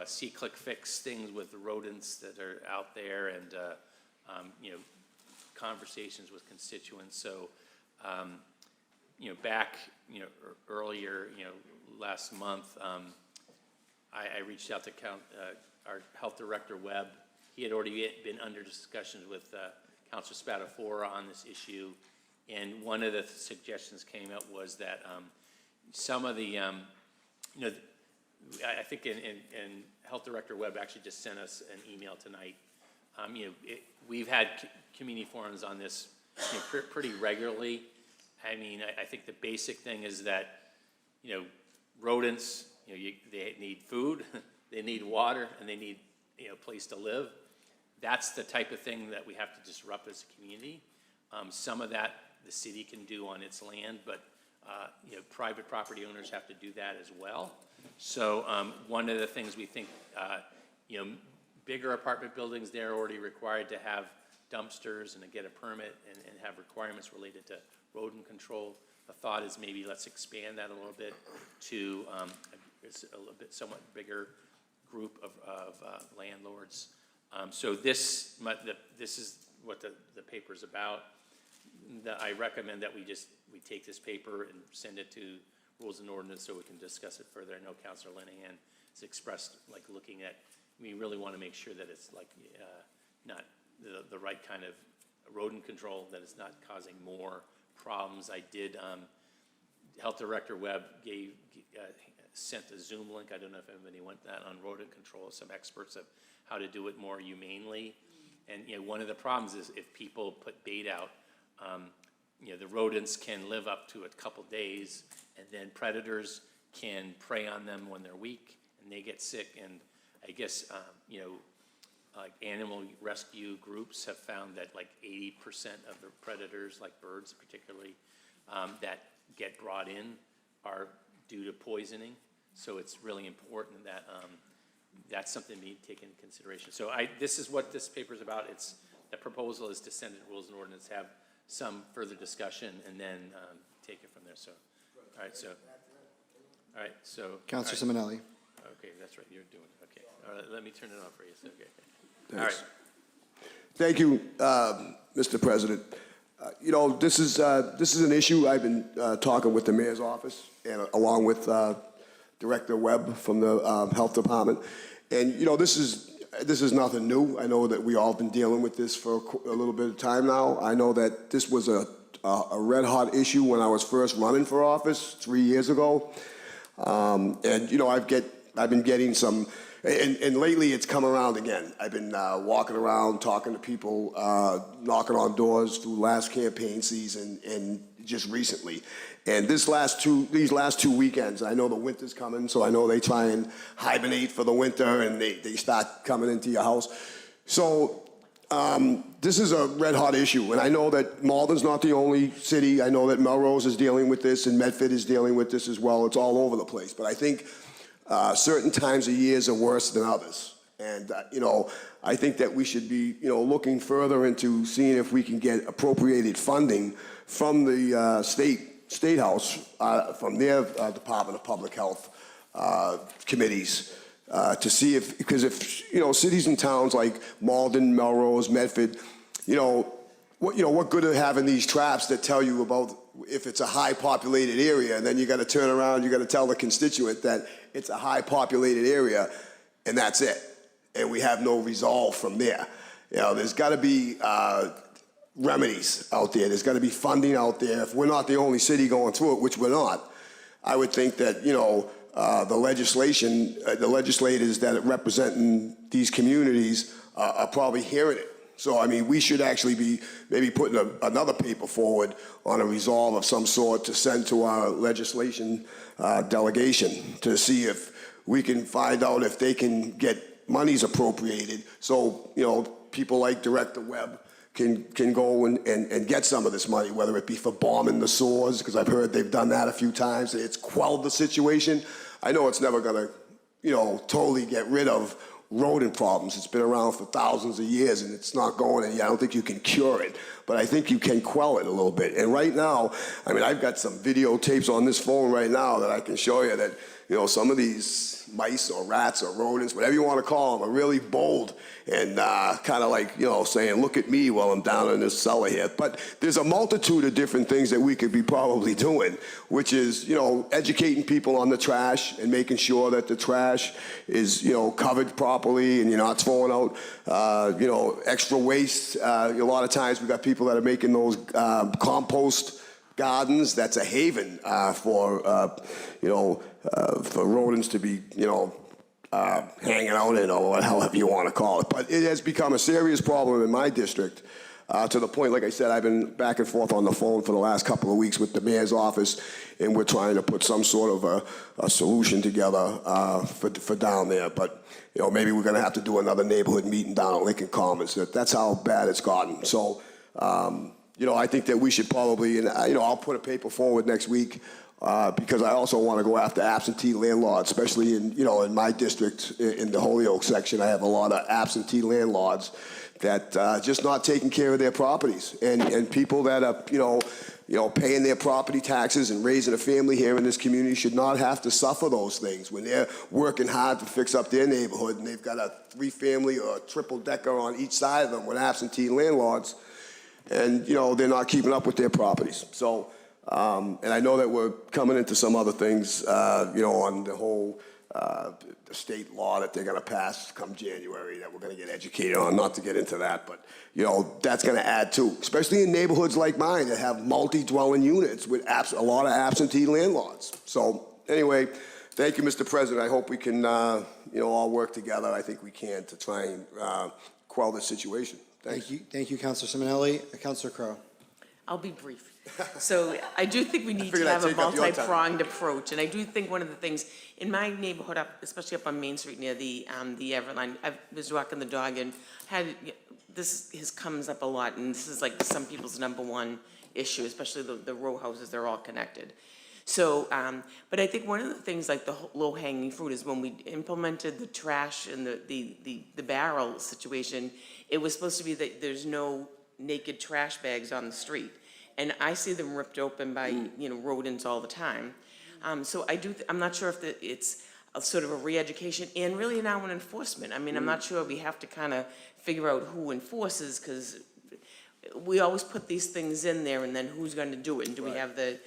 see, click, fix things with the rodents that are out there and, conversations with constituents. So, back, earlier, last month, I reached out to our health director, Webb. He had already been under discussions with Counselor Spatafor on this issue, and one of the suggestions came up was that some of the, I think in Health Director Webb actually just sent us an email tonight. We've had community forums on this pretty regularly. I mean, I think the basic thing is that, rodents, they need food, they need water, and they need, a place to live. That's the type of thing that we have to disrupt as a community. Some of that the city can do on its land, but private property owners have to do that as well. So one of the things we think, bigger apartment buildings, they're already required to have dumpsters and to get a permit and have requirements related to rodent control. The thought is maybe let's expand that a little bit to a little bit somewhat bigger group of landlords. So this is what the paper is about. I recommend that we take this paper and send it to Rules and Ordinance so we can discuss it further. I know Councilor Linehan has expressed like looking at, we really want to make sure that it's like not the right kind of rodent control, that it's not causing more problems. I did, Health Director Webb sent a Zoom link. I don't know if anybody went that on rodent control, some experts of how to do it more humanely. And one of the problems is if people put bait out, the rodents can live up to a couple days, and then predators can prey on them when they're weak and they get sick. And I guess like animal rescue groups have found that like 80% of the predators, like birds particularly, that get brought in are due to poisoning. So it's really important that that's something to be taken into consideration. So this is what this paper is about. The proposal is to send it to Rules and Ordinance, have some further discussion, and then take it from there. So, all right. So, Councilor Simonelli. Okay, that's right. You're doing it. Okay. All right, let me turn it off for you. So, okay. Thanks. All right. Thank you, Mr. President. This is an issue I've been talking with the mayor's office and along with Director Webb from the Health Department. And, this is nothing new. I know that we all been dealing with this for a little bit of time now. I know that this was a red hot issue when I was first running for office 3 years ago. And, I've been getting some, and lately it's come around again. I've been walking around, talking to people, knocking on doors through last campaign season and just recently. And these last two weekends, I know the winter's coming, so I know they try and hibernate for the winter and they start coming into your house. So this is a red hot issue, and I know that Malden's not the only city. I know that Melrose is dealing with this and Medford is dealing with this as well. It's all over the place. But I think certain times of years are worse than others. And, I think that we should be, looking further into seeing if we can get appropriated funding from the State House, from their Department of Public Health committees, to see because if cities and towns like Malden, Melrose, Medford, what good of having these traps that tell you about if it's a high populated area, and then you gotta turn around, you gotta tell the constituent that it's a high populated area, and that's it. And we have no resolve from there. You know, there's gotta be, remedies out there. There's gotta be funding out there. If we're not the only city going through it, which we're not, I would think that, you know, the legislators that are representing these communities are probably hearing it. So, I mean, we should actually be maybe putting another paper forward on a resolve of some sort to send to our legislation delegation to see if we can find out if they can get monies appropriated. So, you know, people like Director Webb can go and get some of this money, whether it be for bombing the sewers, because I've heard they've done that a few times. It's quelled the situation. I know it's never gonna, you know, totally get rid of rodent problems. It's been around for thousands of years and it's not going, and I don't think you can cure it, but I think you can quell it a little bit. And right now, I mean, I've got some videotapes on this phone right now that I can show you that, you know, some of these mice or rats or rodents, whatever you want to call them, are really bold and kind of like, you know, saying, look at me while I'm down in this cellar here. But there's a multitude of different things that we could be probably doing, which is, you know, educating people on the trash and making sure that the trash is, you know, covered properly and you're not throwing out, you know, extra waste. A lot of times we got people that are making those compost gardens. That's a haven for, you know, for rodents to be, you know, hanging out in, or however you want to call it. But it has become a serious problem in my district to the point, like I said, I've been back and forth on the phone for the last couple of weeks with the mayor's office, and we're trying to put some sort of a solution together for down there. But, you know, maybe we're going to have to do another neighborhood meeting down at Lincoln Commons. That's how bad it's gotten. So, you know, I think that we should probably, and, you know, I'll put a paper forward next week because I also want to go after absentee landlords, especially in, you know, in my district, in the Holyoke section. I have a lot of absentee landlords that just not taking care of their properties, and people that are, you know, paying their property taxes and raising a family here in this community should not have to suffer those things when they're working hard to fix up their neighborhood and they've got a 3-family or a triple decker on each side of them with absentee landlords, and, you know, they're not keeping up with their properties. So. And I know that we're coming into some other things, you know, on the whole the state law that they're going to pass come January that we're going to get educated on, not to get into that, but, you know, that's going to add too, especially in neighborhoods like mine that have multi-dwelling units with a lot of absentee landlords. So anyway, thank you, Mr. President. I hope we can, you know, all work together. I think we can to try and quell this situation. Thanks. Thank you, Councilor Simonelli. Councilor Crowe. I'll be brief. So I do think we need to figured I'd have a take up your time. multi-pronged approach, and I do think one of the things in my neighborhood, especially up on Main Street near the Everline, I was walking the dog and this comes up a lot, and this is like some people's #1 issue, especially the row houses. They're all connected. So, but I think one of the things, like the low-hanging fruit, is when we implemented the trash and the barrel situation. It was supposed to be that there's no naked trash bags on the street. And I see them ripped open by, you know, rodents all the time. So I'm not sure if it's a sort of a re-education and really now an enforcement. I mean, I'm not sure, we have to kind of figure out who enforces, because we always put these things in there and then who's going to do it? And do we have the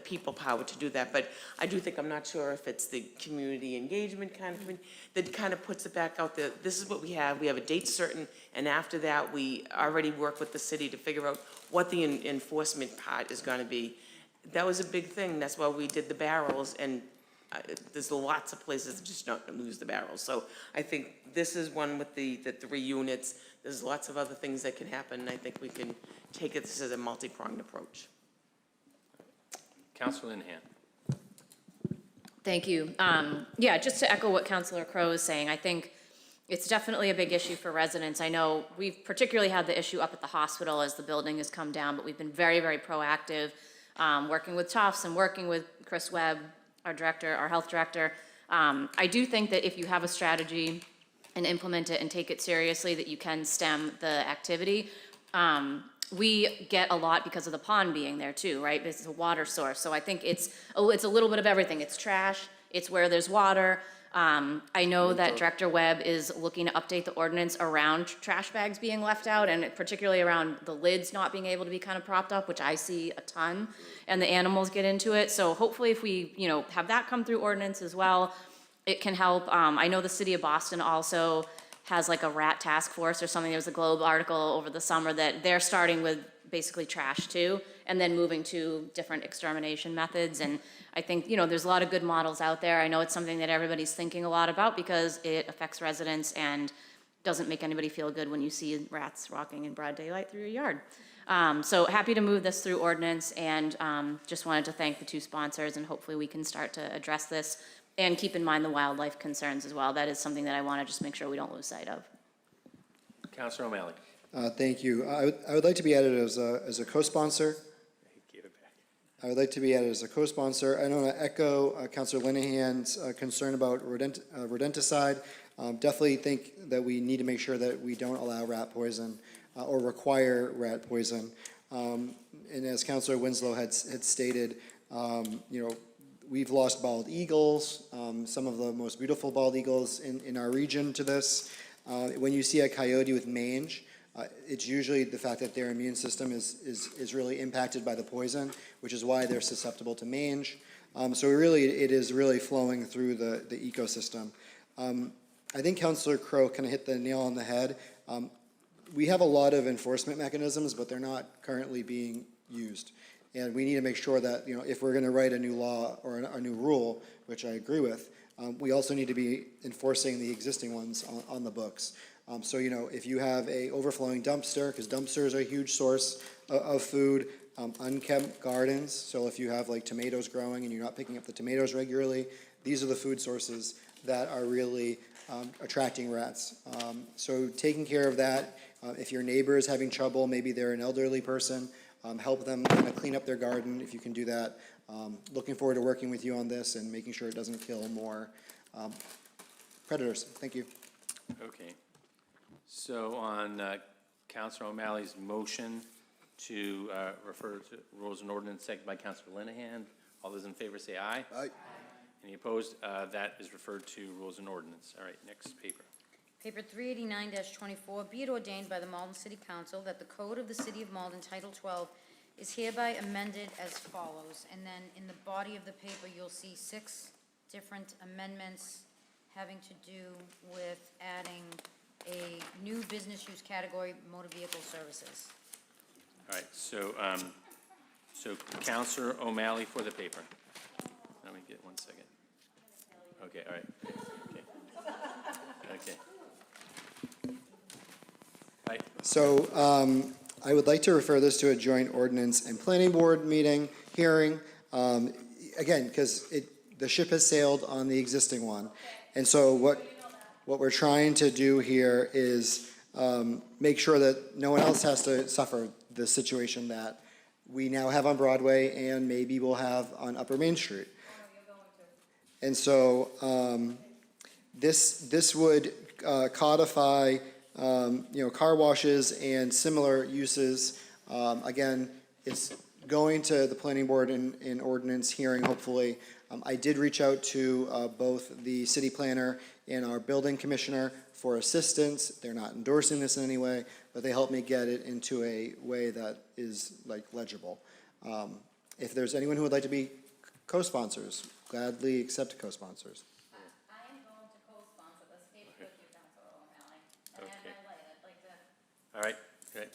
people power to do that? But I do think, I'm not sure if it's the community engagement kind of that kind of puts it back out there. This is what we have a date certain, and after that, we already work with the city to figure out what the enforcement part is gonna be. That was a big thing, that's why we did the barrels, and there's lots of places that just don't lose the barrels. So I think this is one with the 3 units. There's lots of other things that can happen, and I think we can take this as a multi-pronged approach. Councilor Linehan. Thank you. Yeah, just to echo what Councilor Crowe is saying, I think it's definitely a big issue for residents. I know we've particularly had the issue up at the hospital as the building has come down, but we've been very, very proactive, working with Tufts and working with Chris Webb, our director, our health director. I do think that if you have a strategy and implement it and take it seriously, that you can stem the activity. We get a lot because of the pond being there too, right? This is a water source. So I think it's a little bit of everything. It's trash, it's where there's water, I know that Director Webb is looking to update the ordinance around trash bags being left out, and particularly around the lids not being able to be kind of propped up, which I see a ton, and the animals get into it. So hopefully if we, have that come through ordinance as well, it can help. I know the city of Boston also has like a rat task force or something. There was a Globe article over the summer that they're starting with basically trash too, and then moving to different extermination methods. And I think, there's a lot of good models out there. I know it's something that everybody's thinking a lot about because it affects residents and doesn't make anybody feel good when you see rats walking in broad daylight through your yard. So happy to move this through ordinance, and just wanted to thank the two sponsors, and hopefully we can start to address this and keep in mind the wildlife concerns as well. That is something that I want to just make sure we don't lose sight of. Councilor O'Malley. Thank you. I would like to be added as a co-sponsor. Give it back. I would like to be added as a co-sponsor. I want to echo Councilor Linehan's concern about rodenticide. Definitely think that we need to make sure that we don't allow rat poison or require rat poison. And as Councilor Winslow had stated, we've lost bald eagles, some of the most beautiful bald eagles in our region to this. When you see a coyote with mange, it's usually the fact that their immune system is really impacted by the poison, which is why they're susceptible to mange. So it is really flowing through the ecosystem. I think Councilor Crowe kind of hit the nail on the head. We have a lot of enforcement mechanisms, but they're not currently being used. And we need to make sure that, if we're going to write a new law or a new rule, which I agree with, we also need to be enforcing the existing ones on the books. So, if you have a overflowing dumpster, because dumpsters are a huge source of food, unkept gardens, so if you have like tomatoes growing and you're not picking up the tomatoes regularly, these are the food sources that are really attracting rats. So taking care of that, if your neighbor is having trouble, maybe they're an elderly person, help them kind of clean up their garden if you can do that. Looking forward to working with you on this and making sure it doesn't kill more predators. Thank you. Okay. So on Councilor O'Malley's motion to refer to rules and ordinance, seconded by Councilor Linehan, all those in favor say aye. Aye. Any opposed? That is referred to rules and ordinance. All right, next paper. Paper 389-24, be it ordained by the Malden City Council that the Code of the City of Malden, Title 12, is hereby amended as follows. And then in the body of the paper, you'll see 6 different amendments having to do with adding a new business use category, motor vehicle services. All right, so Councilor O'Malley for the paper. Let me get 1 second. Okay, all right. Okay. All right. So I would like to refer this to a joint ordinance and planning board meeting, hearing, again, because the ship has sailed on the existing one. And so what we're trying to do here is make sure that no one else has to suffer the situation that we now have on Broadway and maybe we'll have on Upper Main Street. And so this would codify car washes and similar uses. Again, it's going to the planning board in ordinance hearing, hopefully. I did reach out to both the city planner and our building commissioner for assistance. They're not endorsing this in any way, but they helped me get it into a way that is legible. If there's anyone who would like to be co-sponsors, gladly accept co-sponsors. I am going to co-sponsor this paper with you, Councilor O'Malley. And Okay. I'd like to. All right, great.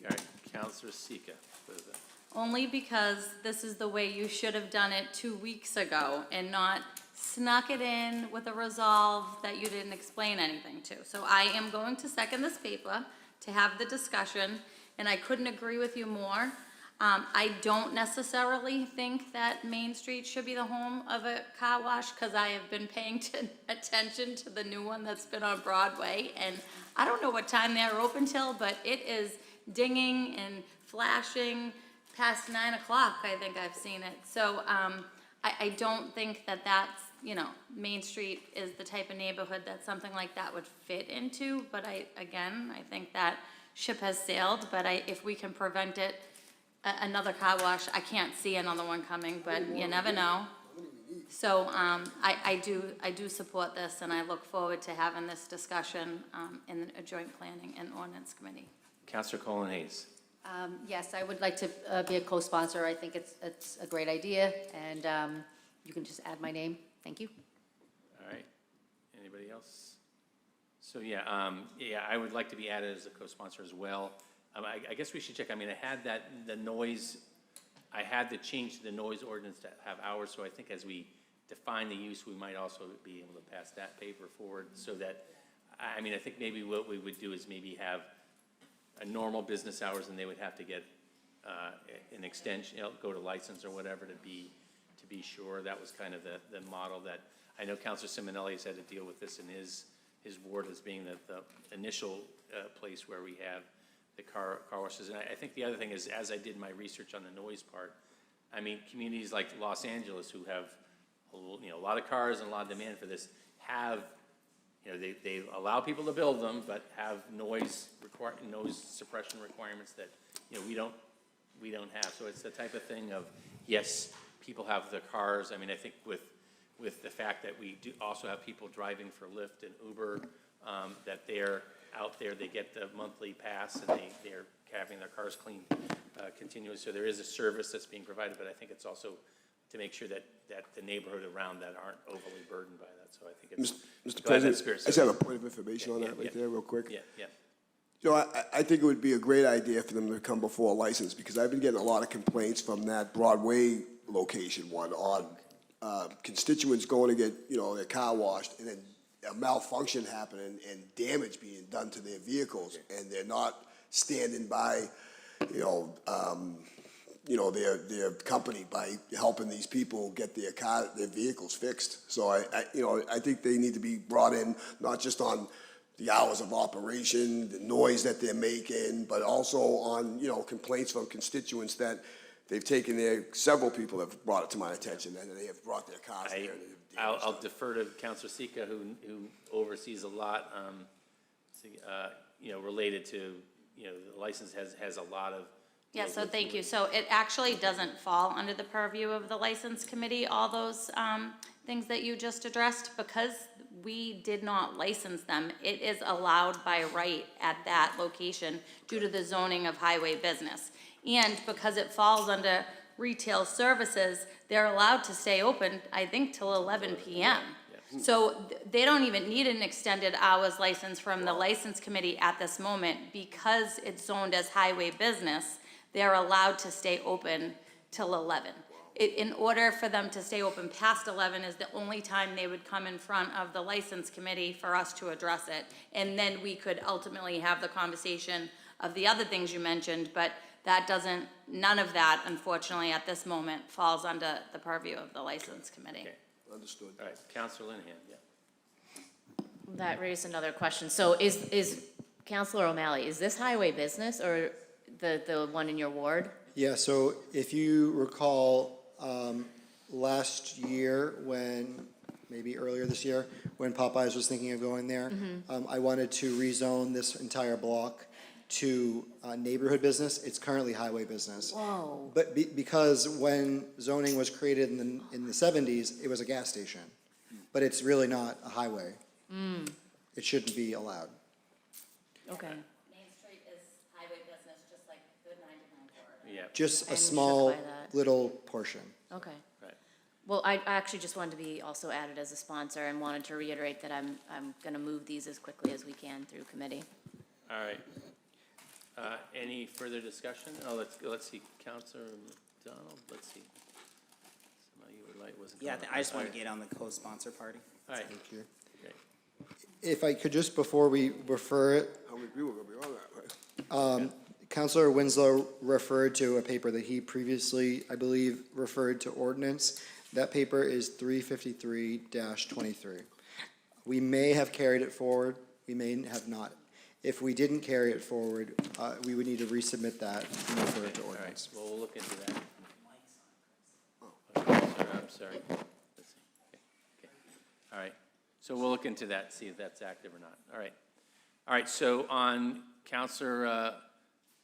All right, Councilor Sika. What is that? Only because this is the way you should have done it 2 weeks ago and not snuck it in with a resolve that you didn't explain anything to. So I am going to second this paper to have the discussion, and I couldn't agree with you more. I don't necessarily think that Main Street should be the home of a car wash, because I have been paying attention to the new one that's been on Broadway, and I don't know what time they're open till, but it is dinging and flashing past 9 o'clock, I think I've seen it. So I don't think that that's, Main Street is the type of neighborhood that something like that would fit into, but I think that ship has sailed, but if we can prevent it, another car wash, I can't see another one coming, but you never know. How many we So I do support this, and I look forward to having this discussion in a joint planning and ordinance committee. Counselor Colin Hayes. Yes, I would like to be a co-sponsor. I think it's a great idea, and you can just add my name. Thank you. All right. Anybody else? So, yeah, I would like to be added as a co-sponsor as well. I guess we should check. I mean, I had to change the noise ordinance to have hours, so I think as we define the use, we might also be able to pass that paper forward so that, I mean, I think maybe what we would do is maybe have a normal business hours, and they would have to get an extension, go to license or whatever to be sure. That was kind of the model that, I know Councilor Simonelli's had to deal with this in his ward as being the initial place where we have the car washes. And I think the other thing is, as I did my research on the noise part, I mean, communities like Los Angeles who have a lot of cars and a lot of demand for this have, they allow people to build them, but have noise suppression requirements that, we don't have. So it's the type of thing of, yes, people have their cars. I mean, I think with the fact that we do also have people driving for Lyft and Uber, that they're out there, they get the monthly pass, and they're having their cars cleaned continuously. So there is a service that's being provided, but I think it's also to make sure that the neighborhood around that aren't overly burdened by that. So I think it's Mr. President, I just have a point of information on that there real quick. Yeah. I think it would be a great idea for them to come before a license, because I've been getting a lot of complaints from that Broadway location one on constituents going to get, their car washed, and then a malfunction happening and damage being done to their vehicles, and they're not standing by, their company by helping these people get their vehicles fixed. So I think they need to be brought in, not just on the hours of operation, the noise that they're making, but also on, complaints from constituents that they've taken several people have brought it to my attention, and they have brought their cars there. I'll defer to Councilor Sika, who oversees a lot, related to, the license has a lot of. Yeah, so thank you. So it actually doesn't fall under the purview of the license committee, all those things that you just addressed, because we did not license them. It is allowed by right at that location due to the zoning of highway business. And because it falls under retail services, they're allowed to stay open, I think, till 11 p.m. So they don't even need an extended hours license from the license committee at this moment. Because it's zoned as highway business, they're allowed to stay open till 11. In order for them to stay open past 11 is the only time they would come in front of the license committee for us to address it. And then we could ultimately have the conversation of the other things you mentioned, but none of that, unfortunately, at this moment, falls under the purview of the license committee. Okay. Understood. All right, Councilor Linehan, yeah. That raised another question. So is Councilor O'Malley, is this highway business or the one in your ward? Yeah, so if you recall, last year maybe earlier this year, when Popeyes was thinking of going there, I wanted to rezone this entire block to neighborhood business. It's currently highway business. Whoa. But because when zoning was created in the 70s, it was a gas station. But it's really not a highway. It shouldn't be allowed. Okay. Main Street is highway business, just like the 99 corridor. Yeah. Just a I'm small shook by that. little portion. Okay. Right. Well, I actually just wanted to be also added as a sponsor and wanted to reiterate that I'm going to move these as quickly as we can through committee. All right. Any further discussion? Oh, let's see, Councilor McDonald, let's see. Somebody you would like, wasn't. Yeah, coming. I just want All to get on the co-sponsor party. right. Thank you. Great. If I could just, before we refer it, How many people are going to be on that, right? Councilor Winslow referred to a paper that he previously, I believe, referred to ordinance. That paper is 353-23. We may have carried it forward, we may have not. If we didn't carry it forward, we would need to resubmit that and refer it to All right, ordinance. well, we'll look into that. I'm sorry. Let's see. Okay. All right, so we'll look into that, see if that's active or not. All right, so on Councilor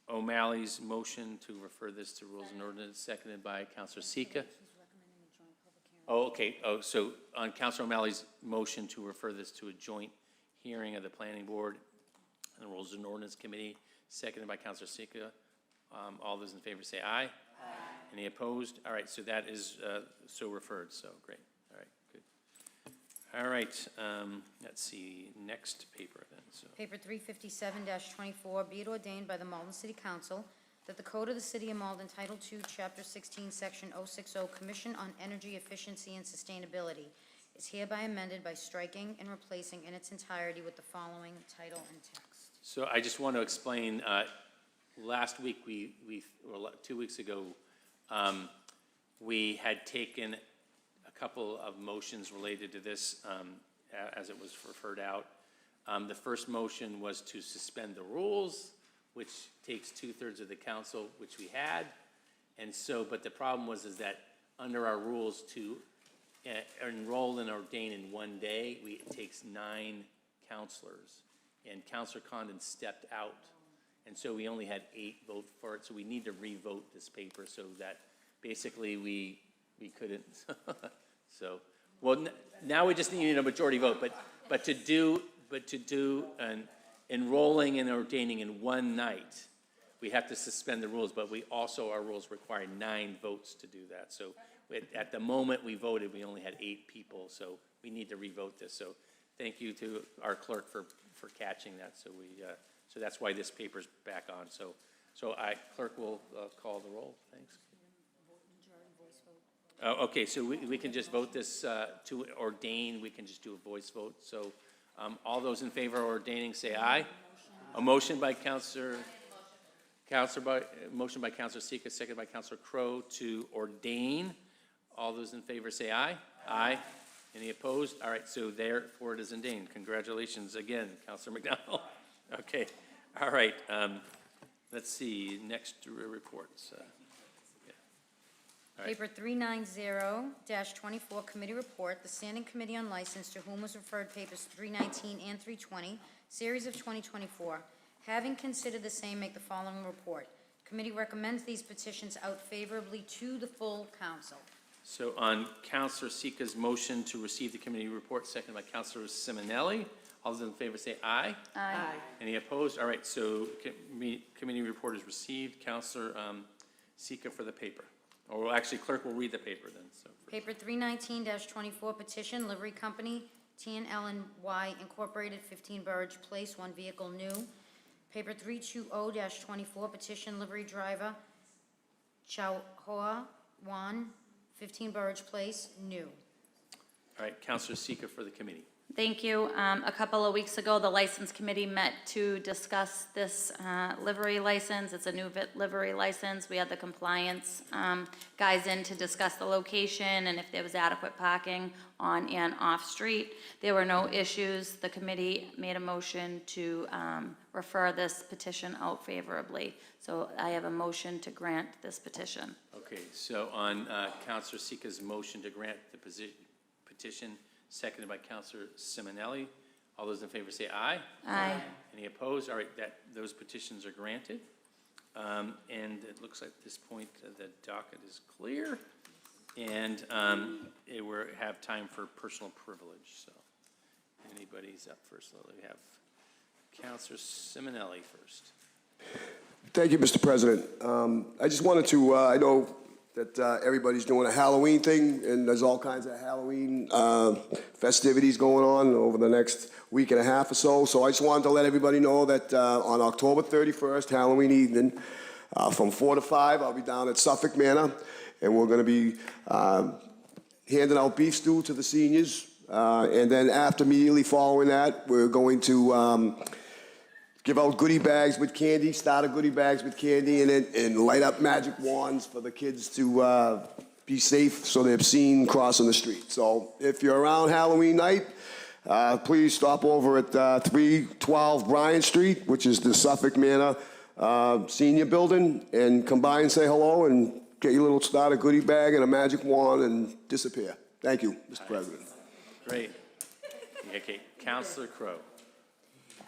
O'Malley's motion to refer this to Rules and Ordinance, seconded by Councilor Sika. Oh, okay. Oh, so on Councilor O'Malley's motion to refer this to a joint hearing of the Planning Board and the Rules and Ordinance Committee, seconded by Councilor Sika. All those in favor say aye. Aye. Any opposed? All right, so that is so referred, so great. All right, good. All right, let's see, next paper then, so. Paper 357-24, be it ordained by the Malden City Council that the Code of the City of Malden, Title II, Chapter 16, Section 060, Commission on Energy Efficiency and Sustainability, is hereby amended by striking and replacing in its entirety with the following title and text. So I just want to explain, last week, or 2 weeks ago, we had taken a couple of motions related to this as it was referred out. The first motion was to suspend the rules, which takes 2/3 of the council, which we had. And so, but the problem was is that under our rules to enroll and ordain in one day, it takes 9 counselors. And Councilor Condon stepped out. And so we only had 8 vote for it. So we need to re-vote this paper so that basically we couldn't. So, well, now we just need a majority vote. But to do an enrolling and ordaining in one night, we have to suspend the rules, but our rules require 9 votes to do that. So at the moment we voted, we only had 8 people, so we need to re-vote this. So thank you to our clerk for catching that. So so that's why this paper's back on. So clerk will call the roll. Thanks. Okay, so we can just vote this to ordain. We can just do a voice vote. So all those in favor of ordaining say aye. A motion by Councilor Sika, seconded by Councilor Crowe to ordain. All those in favor say aye. Aye. Any opposed? All right, so therefore it is ordained. Congratulations again, Councilor McDonald. Okay, all right. Let's see, next reports. All right. Paper 390-24, Committee Report, the Standing Committee on License, to whom was referred papers 319 and 320, Series of 2024. Having considered the same, make the following report. Committee recommends these petitions out favorably to the full council. So on Councilor Sika's motion to receive the committee report, seconded by Councilor Simonelli, all those in favor say aye. Aye. Any opposed? All right, so committee report is received. Councilor Sika for the paper. Or actually, clerk will read the paper then. So Paper 319-24, Petition, Livery Company, TNL&Y Incorporated, 15 Burridge Place, 1 vehicle new. Paper 320-24, Petition, Livery Driver, Chauhoa Wan, 15 Burridge Place, new. all right, Councilor Sika for the committee. Thank you. A couple of weeks ago, the License Committee met to discuss this livery license. It's a new livery license. We had the compliance guys in to discuss the location and if there was adequate parking on and off street. There were no issues. The committee made a motion to refer this petition out favorably. So I have a motion to grant this petition. Okay, so on Councilor Sika's motion to grant the petition, seconded by Councilor Simonelli. All those in favor say aye. Aye. Any opposed? All right, those petitions are granted. And it looks like at this point the docket is clear. And we have time for personal privilege. So anybody's up first. So we have Councilor Simonelli first. Thank you, Mr. President. I just wanted to, I know that everybody's doing a Halloween thing, and there's all kinds of Halloween festivities going on over the next week and a half or so. So I just wanted to let everybody know that on October 31st, Halloween evening, from 4 to 5, I'll be down at Suffolk Manor, and we're going to be handing out beef stew to the seniors. And then immediately following that, we're going to give out goodie bags with candy, starter goodie bags with candy in it, and light up magic wands for the kids to be safe so they're seen crossing the street. So if you're around Halloween night, please stop over at 312 Bryant Street, which is the Suffolk Manor Senior Building, and come by and say hello and get your little starter goodie bag and a magic wand and disappear. Thank you, Mr. President. Great. Okay, Councilor Crowe.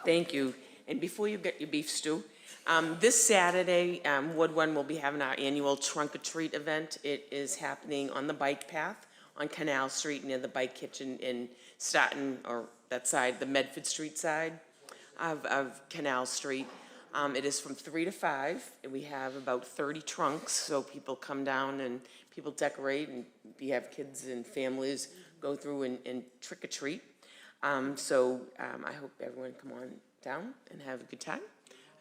Thank you. And before you get your beef stew, this Saturday, Wood One will be having our annual Trunk or Treat event. It is happening on the bike path on Canal Street near the Bike Kitchen in Staten, or that side, the Medford Street side of Canal Street. It is from 3 to 5, and we have about 30 trunks, so people come down and people decorate, and we have kids and families go through and trick or treat. So I hope everyone come on down and have a good time.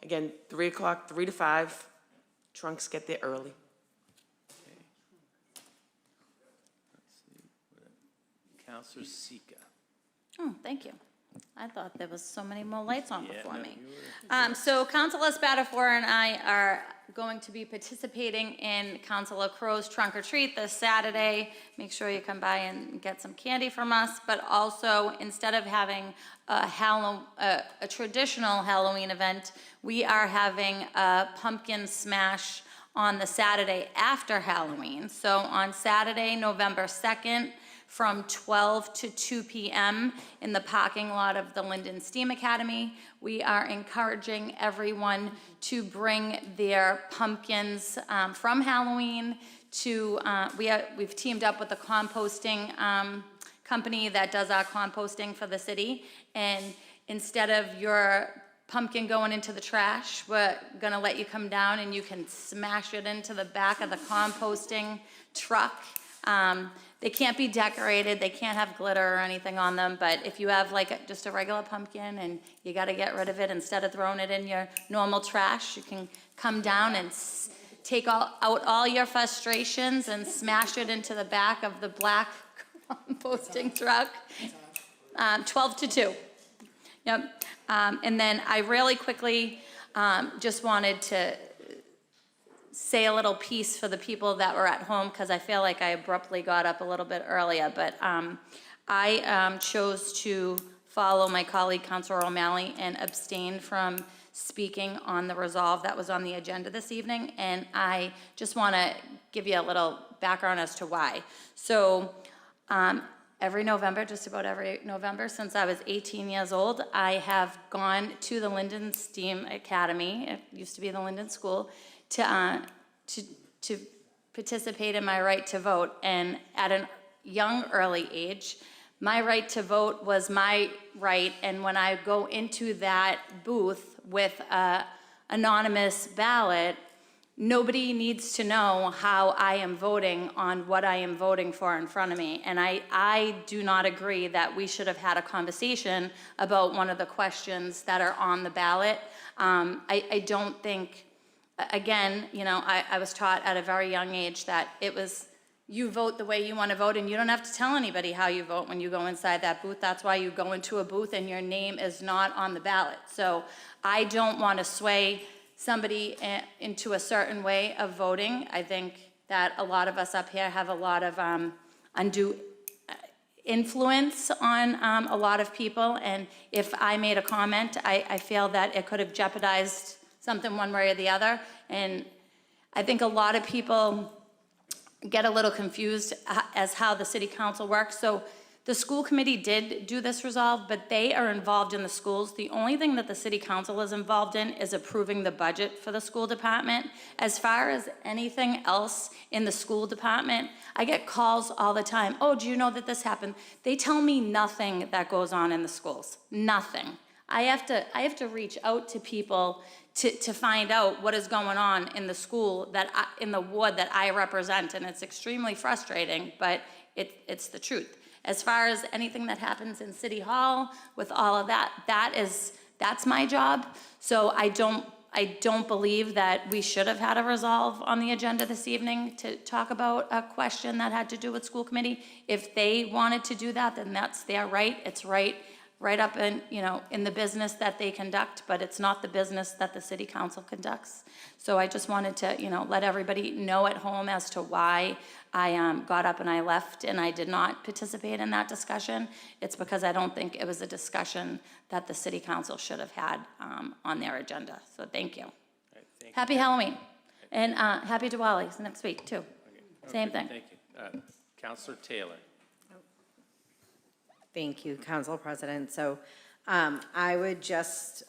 Again, 3 o'clock, 3 to 5, trunks get there early. Counselor Sika. Oh, thank you. I thought there was so many more lights on Yeah, before no, me. you So Councilor Spatafor and I are going to be participating in Councilor Crow's Trunk or Treat this Saturday. Make sure you come by and get some candy from us, but also, instead of having a traditional Halloween event, we are having a pumpkin smash on the Saturday after Halloween. So on Saturday, November 2nd, from 12 to 2 p.m. in the parking lot of the Linden STEAM Academy. We are encouraging everyone to bring their pumpkins from Halloween to, we've teamed up with a composting company that does our composting for the city. And instead of your pumpkin going into the trash, we're gonna let you come down and you can smash it into the back of the composting truck. They can't be decorated, they can't have glitter or anything on them, but if you have like just a regular pumpkin and you gotta get rid of it, instead of throwing it in your normal trash, you can come down and take out all your frustrations and smash it into the back of the black composting truck. 12 to 2. Yep. And then I really quickly just wanted to say a little piece for the people that were at home, because I feel like I abruptly got up a little bit earlier, but I chose to follow my colleague, Councilor O'Malley, and abstain from speaking on the resolve that was on the agenda this evening, and I just want to give you a little background as to why. So every November, just about every November since I was 18 years old, I have gone to the Linden STEAM Academy, it used to be the Linden School, to participate in my right to vote. And at a young, early age, my right to vote was my right, and when I go into that booth with an anonymous ballot, nobody needs to know how I am voting on what I am voting for in front of me. And I do not agree that we should have had a conversation about one of the questions that are on the ballot. I don't think, again, you know, I was taught at a very young age that it was, you vote the way you want to vote, and you don't have to tell anybody how you vote when you go inside that booth. That's why you go into a booth and your name is not on the ballot. So I don't want to sway somebody into a certain way of voting. I think that a lot of us up here have a lot of undue influence on a lot of people, and if I made a comment, I feel that it could have jeopardized something one way or the other. And I think a lot of people get a little confused as how the city council works. So the school committee did do this resolve, but they are involved in the schools. The only thing that the city council is involved in is approving the budget for the school department. As far as anything else in the school department, I get calls all the time. Oh, do you know that this happened? They tell me nothing that goes on in the schools, nothing. I have to reach out to people to find out what is going on in the school in the ward that I represent, and it's extremely frustrating, but it's the truth. As far as anything that happens in City Hall with all of that, that's my job. So I don't believe that we should have had a resolve on the agenda this evening to talk about a question that had to do with school committee. If they wanted to do that, then that's their right. It's right up in, you know, in the business that they conduct, but it's not the business that the city council conducts. So I just wanted to, you know, let everybody know at home as to why I got up and I left and I did not participate in that discussion. It's because I don't think it was a discussion that the city council should have had on their agenda. So thank you. Right, thank Happy you. Halloween. And happy Diwali next week too. Okay. Same thing. Thank you. Councilor Taylor. Thank you, Council President. So I would just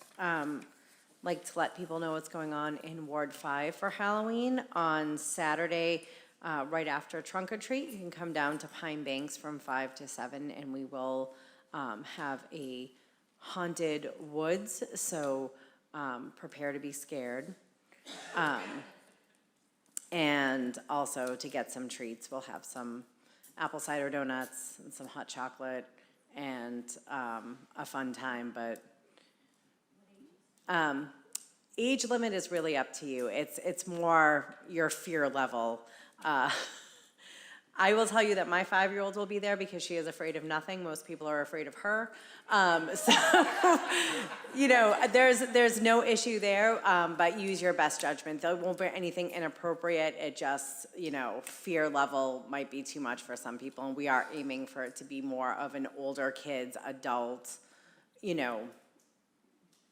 like to let people know what's going on in Ward 5 for Halloween. On Saturday, right after trunk or treat, you can come down to Pine Banks from 5 to 7, and we will have a haunted woods, so prepare to be scared. And also to get some treats, we'll have some apple cider donuts and some hot chocolate and a fun time, but age limit is really up to you. It's more your fear level. I will tell you that my 5-year-old will be there because she is afraid of nothing. Most people are afraid of her. So, you know, there's no issue there, but use your best judgment. There won't be anything inappropriate. It just, you know, fear level might be too much for some people, and we are aiming for it to be more of an older kids, adult, you know.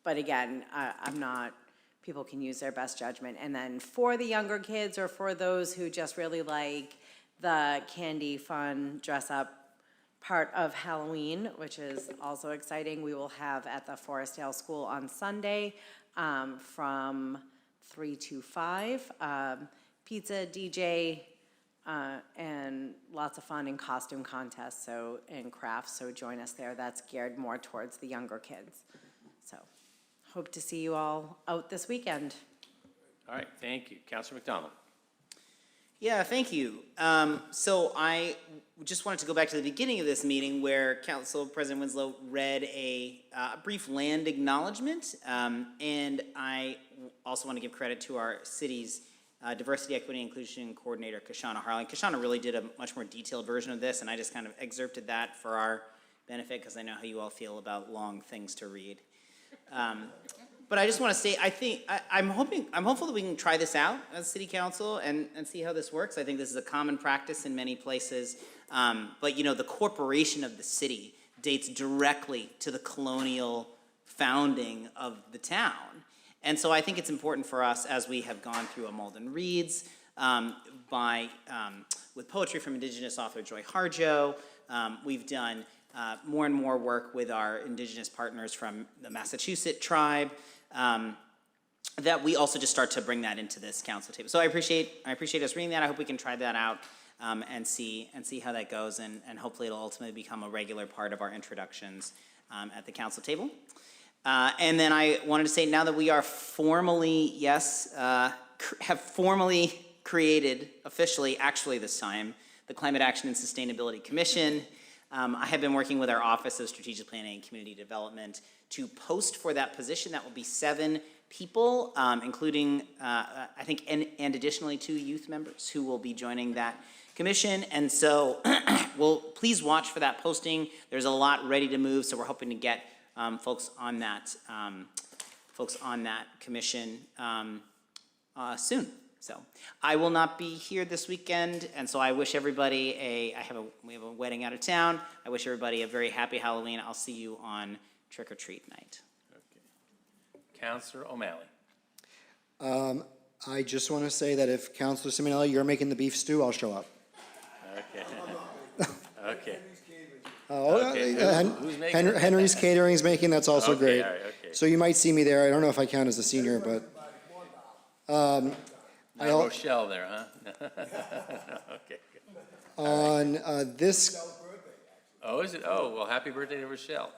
But again, I'm not, people can use their best judgment. And then for the younger kids or for those who just really like the candy, fun, dress up part of Halloween, which is also exciting, we will have at the Forestdale School on Sunday from 3 to 5. Pizza, DJ, and lots of fun and costume contests and crafts, so join us there. That's geared more towards the younger kids. So hope to see you all out this weekend. All right, thank you. Councilor McDonald. Yeah, thank you. So I just wanted to go back to the beginning of this meeting where Council President Winslow read a brief land acknowledgement. And I also want to give credit to our city's Diversity, Equity, and Inclusion Coordinator, Kashana Harling. Kashana really did a much more detailed version of this, and I just kind of excerpted that for our benefit because I know how you all feel about long things to read. But I just want to say, I'm hopeful that we can try this out as City Council and see how this works. I think this is a common practice in many places. But, you know, the corporation of the city dates directly to the colonial founding of the town. And so I think it's important for us, as we have gone through a Malden Reads, with poetry from Indigenous author Joy Harjo. We've done more and more work with our Indigenous partners from the Massachusetts tribe, that we also just start to bring that into this council table. So I appreciate us reading that. I hope we can try that out and see how that goes, and hopefully it'll ultimately become a regular part of our introductions at the council table. And then I wanted to say, now that we are formally, have formally created officially, actually this time, the Climate Action and Sustainability Commission. I have been working with our Office of Strategic Planning and Community Development to post for that position. That will be 7 people, including, I think, and additionally 2 youth members who will be joining that commission. And so, please watch for that posting. There's a lot ready to move, so we're hoping to get folks on that commission soon. So I will not be here this weekend, and so I wish everybody we have a wedding out of town. I wish everybody a very happy Halloween. I'll see you on Trick or Treat night. Okay. Councilor O'Malley. I just want to say that if Councilor Simonelli, you're making the beef stew, I'll show up. Okay. Okay. Who's making it? Henry's Catering's making, that's also Okay, great. all right, okay. So you might see me there. I don't know if I count as a senior, but Not Rochelle there, huh? Okay. on this Oh, is it? Oh, well, happy birthday to Rochelle.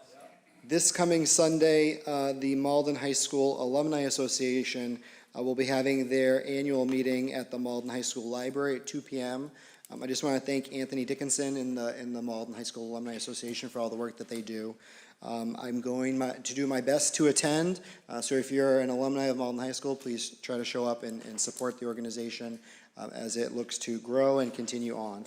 This coming Sunday, the Malden High School Alumni Association will be having their annual meeting at the Malden High School Library at 2 p.m. I just want to thank Anthony Dickinson in the Malden High School Alumni Association for all the work that they do. I'm going to do my best to attend, so if you're an alumni of Malden High School, please try to show up and support the organization as it looks to grow and continue on.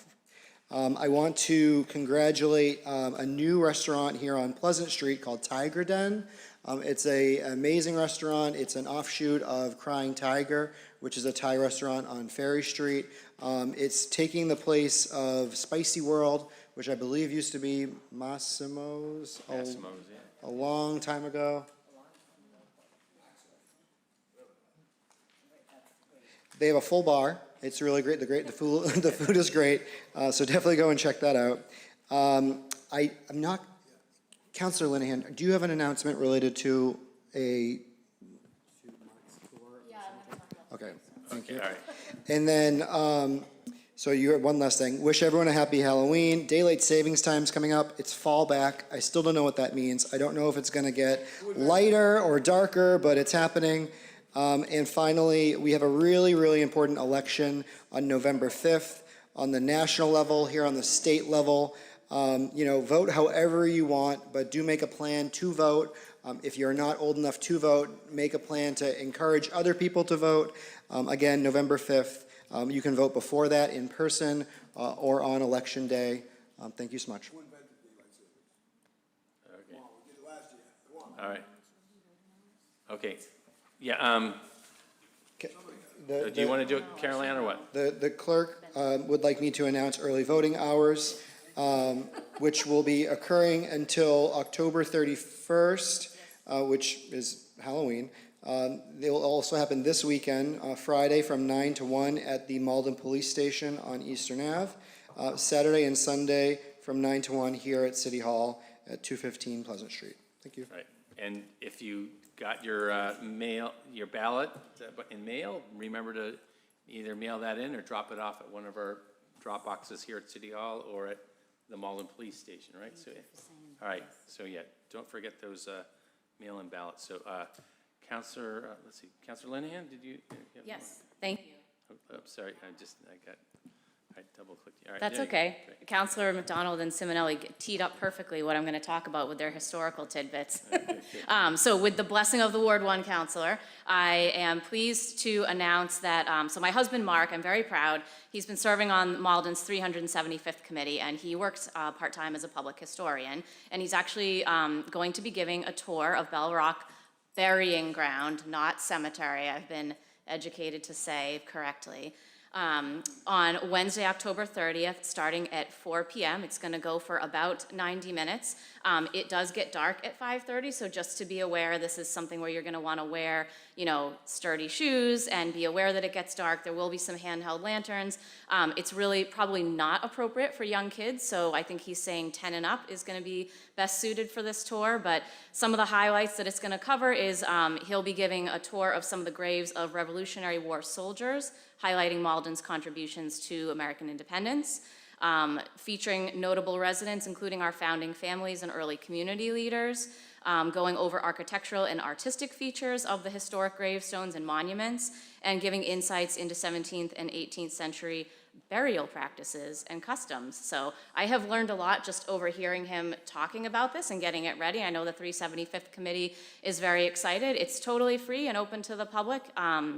I want to congratulate a new restaurant here on Pleasant Street called Tiger Den. It's an amazing restaurant. It's an offshoot of Crying Tiger, which is a Thai restaurant on Ferry Street. It's taking the place of Spicy World, which I believe used to be Massimo's Yeah. a long time ago. They have a full bar. It's really great. The food is great. So definitely go and check that out. I'm not, Councilor Linehan, do you have an announcement related to a? Okay, thank you. All right. And then, So you have one last thing. Wish everyone a happy Halloween. Daylight savings time's coming up. It's fall back. I still don't know what that means. I don't know if it's going to get lighter or darker, but it's happening. And finally, we have a really, really important election on November 5th on the national level, here on the state level. Vote however you want, but do make a plan to vote. If you're not old enough to vote, make a plan to encourage other people to vote. Again, November 5th. You can vote before that in person or on election day. Thank you so much. Okay. All right. Okay. Yeah, do you want to do it, Carol Ann, or what? The clerk would like me to announce early voting hours, which will be occurring until October 31st, which is Halloween. They will also happen this weekend, Friday from 9 to 1 at the Malden Police Station on Eastern Ave, Saturday and Sunday from 9 to 1 here at City Hall at 215 Pleasant Street. Thank you. Right, and if you got your your ballot in mail, remember to either mail that in or drop it off at one of our drop boxes here at City Hall or at the Malden Police Station, right? So, all right, so yeah, don't forget those mail-in ballots. So, Councilor, let's see, Councilor Linehan, did you? Yes, thank you. Oh, sorry, I double-clicked you. All right, That's there you okay. go. Great. Councilor McDonald and Simonelli teed up perfectly what I'm going to talk about with their historical tidbits. So with the blessing of the Ward 1 Councilor, I am pleased to announce that, so my husband Mark, I'm very proud, he's been serving on Malden's 375th committee, and he works part-time as a public historian, and he's actually going to be giving a tour of Bell Rock Burying Ground, not cemetery, I've been educated to say correctly. On Wednesday, October 30th, starting at 4 p.m. It's going to go for about 90 minutes. It does get dark at 5:30, so just to be aware, this is something where you're going to want to wear, sturdy shoes and be aware that it gets dark. There will be some handheld lanterns. It's really probably not appropriate for young kids, so I think he's saying 10 and up is going to be best suited for this tour, but some of the highlights that it's going to cover is he'll be giving a tour of some of the graves of Revolutionary War soldiers, highlighting Malden's contributions to American independence, featuring notable residents, including our founding families and early community leaders, going over architectural and artistic features of the historic gravestones and monuments, and giving insights into 17th and 18th century burial practices and customs. So I have learned a lot just overhearing him talking about this and getting it ready. I know the 375th committee is very excited. It's totally free and open to the public.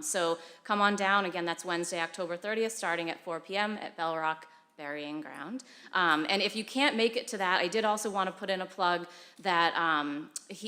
So come on down. Again, that's Wednesday, October 30th, starting at 4 p.m. at Bell Rock Burying Ground. And if you can't make it to that, I did also want to put in a plug that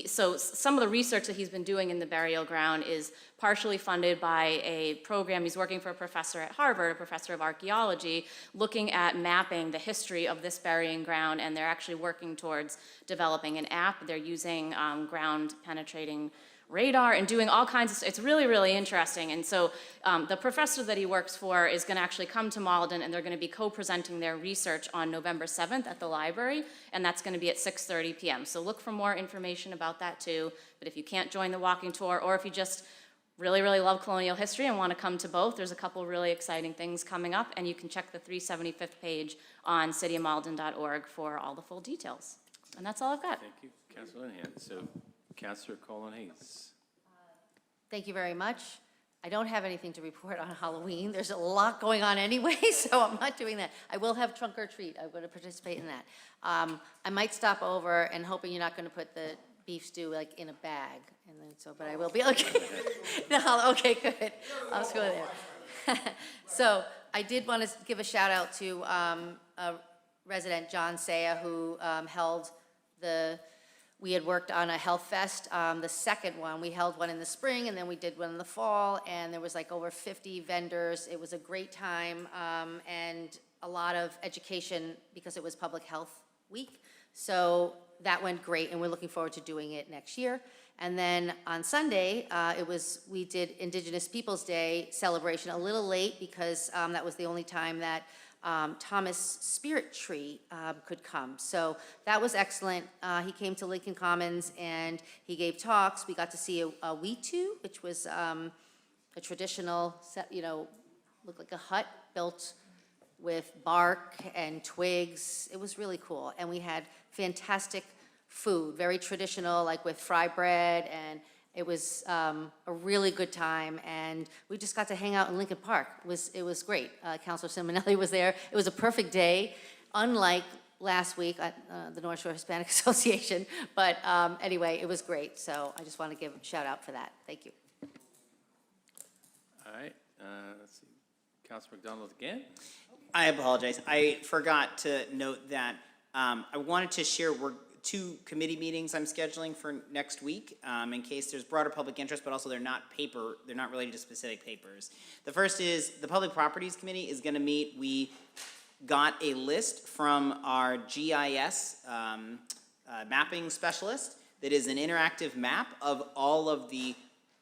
so some of the research that he's been doing in the burial ground is partially funded by a program. He's working for a professor at Harvard, a professor of archaeology, looking at mapping the history of this burying ground, and they're actually working towards developing an app. They're using ground penetrating radar and doing all kinds of stuff. It's really, really interesting. And so the professor that he works for is going to actually come to Malden, and they're going to be co-presenting their research on November 7th at the library, and that's going to be at 6:30 p.m. So look for more information about that too. But if you can't join the walking tour, or if you just really, really love colonial history and want to come to both, there's a couple really exciting things coming up, and you can check the 375th page on cityofmalden.org for all the full details. And that's all I've got. Thank you, Councilor Linehan. So, Councilor Colin Hayes. Thank you very much. I don't have anything to report on Halloween. There's a lot going on anyway, so I'm not doing that. I will have trunk or treat. I'm going to participate in that. I might stop over and hoping you're not going to put the beef stew like in a bag, and then but I will be okay. No, okay, good. I'll just go there. So I did want to give a shout out to resident John Saya, who held we had worked on a health fest, the second one. We held one in the spring, and then we did one in the fall, and there was like over 50 vendors. It was a great time, and a lot of education because it was Public Health Week. So that went great, and we're looking forward to doing it next year. And then on Sunday, we did Indigenous Peoples Day celebration a little late because that was the only time that Thomas Spirit Tree could come. So that was excellent. He came to Lincoln Commons and he gave talks. We got to see a Witu, which was a traditional, looked like a hut built with bark and twigs. It was really cool. And we had fantastic food, very traditional, like with fry bread, and it was a really good time. And we just got to hang out in Lincoln Park. It was great. Councilor Simonelli was there. It was a perfect day, unlike last week at the North Shore Hispanic Association. But anyway, it was great. So I just want to give a shout out for that. Thank you. All right, let's see, Councilor McDonald again? I apologize. I forgot to note that I wanted to share, two committee meetings I'm scheduling for next week, in case there's broader public interest, but also they're not related to specific papers. The first is the Public Properties Committee is gonna meet. We got a list from our GIS mapping specialist that is an interactive map of all of the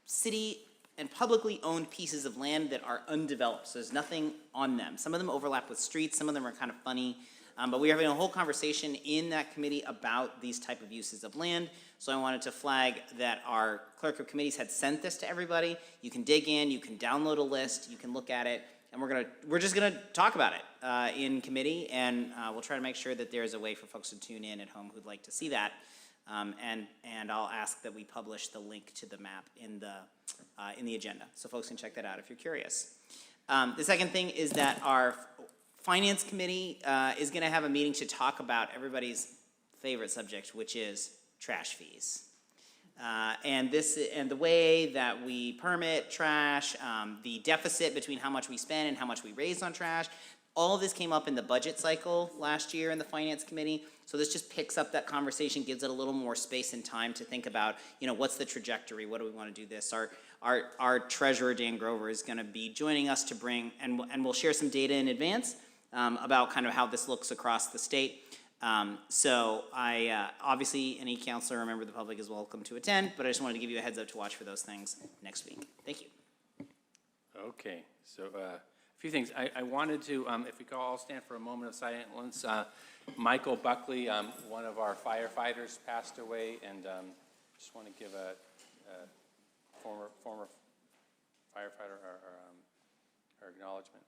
city and publicly owned pieces of land that are undeveloped. So there's nothing on them. Some of them overlap with streets, some of them are kind of funny. But we are having a whole conversation in that committee about these type of uses of land. So I wanted to flag that our clerk of committees had sent this to everybody. You can dig in, you can download a list, you can look at it, and we're just gonna talk about it in committee, and we'll try to make sure that there's a way for folks to tune in at home who'd like to see that. And I'll ask that we publish the link to the map in the agenda, so folks can check that out if you're curious. The second thing is that our Finance Committee is going to have a meeting to talk about everybody's favorite subject, which is trash fees. And the way that we permit trash, the deficit between how much we spend and how much we raise on trash. All of this came up in the budget cycle last year in the Finance Committee. So this just picks up that conversation, gives it a little more space and time to think about, what's the trajectory? What do we want to do this? Our treasurer, Dan Grover, is going to be joining us to bring, and we'll share some data in advance about kind of how this looks across the state. So obviously, any counselor or member of the public is welcome to attend, but I just wanted to give you a heads up to watch for those things next week. Thank you. Okay, so a few things. I wanted to, if we could all stand for a moment of silence. Michael Buckley, one of our firefighters, passed away, and just want to give a former firefighter our acknowledgement.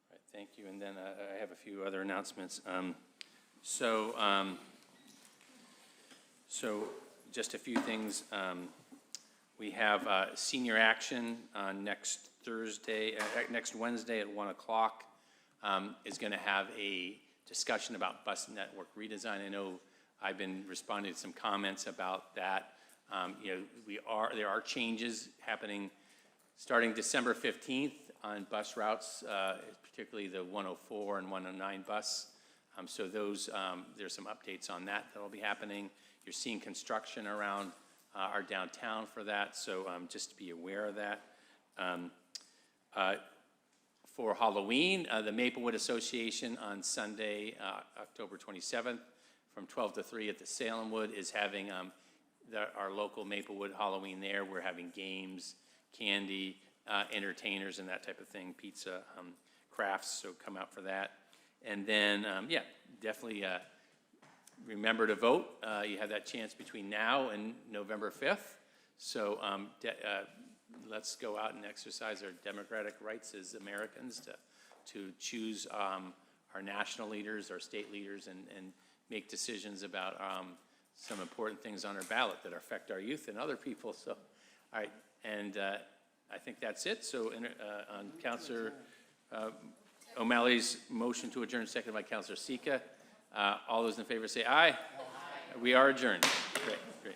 All right, thank you. And then I have a few other announcements. So just a few things. We have senior action next Wednesday at 1 o'clock. Is going to have a discussion about bus network redesign. I know I've been responding to some comments about that. There are changes happening starting December 15th on bus routes, particularly the 104 and 109 bus. So there's some updates on that will be happening. You're seeing construction around our downtown for that, so just to be aware of that. For Halloween, the Maplewood Association on Sunday, October 27th, from 12 to 3 at the Salemwood is having our local Maplewood Halloween there. We're having games, candy, entertainers, and that type of thing, pizza, crafts, so come out for that. And then, definitely remember to vote. You have that chance between now and November 5th. So let's go out and exercise our democratic rights as Americans to choose our national leaders, our state leaders, and make decisions about some important things on our ballot that affect our youth and other people. So, all right, and I think that's it. So on Councilor O'Malley's motion to adjourn, seconded by Councilor Sika. All those in favor say aye. Aye. We are adjourned. Great, great.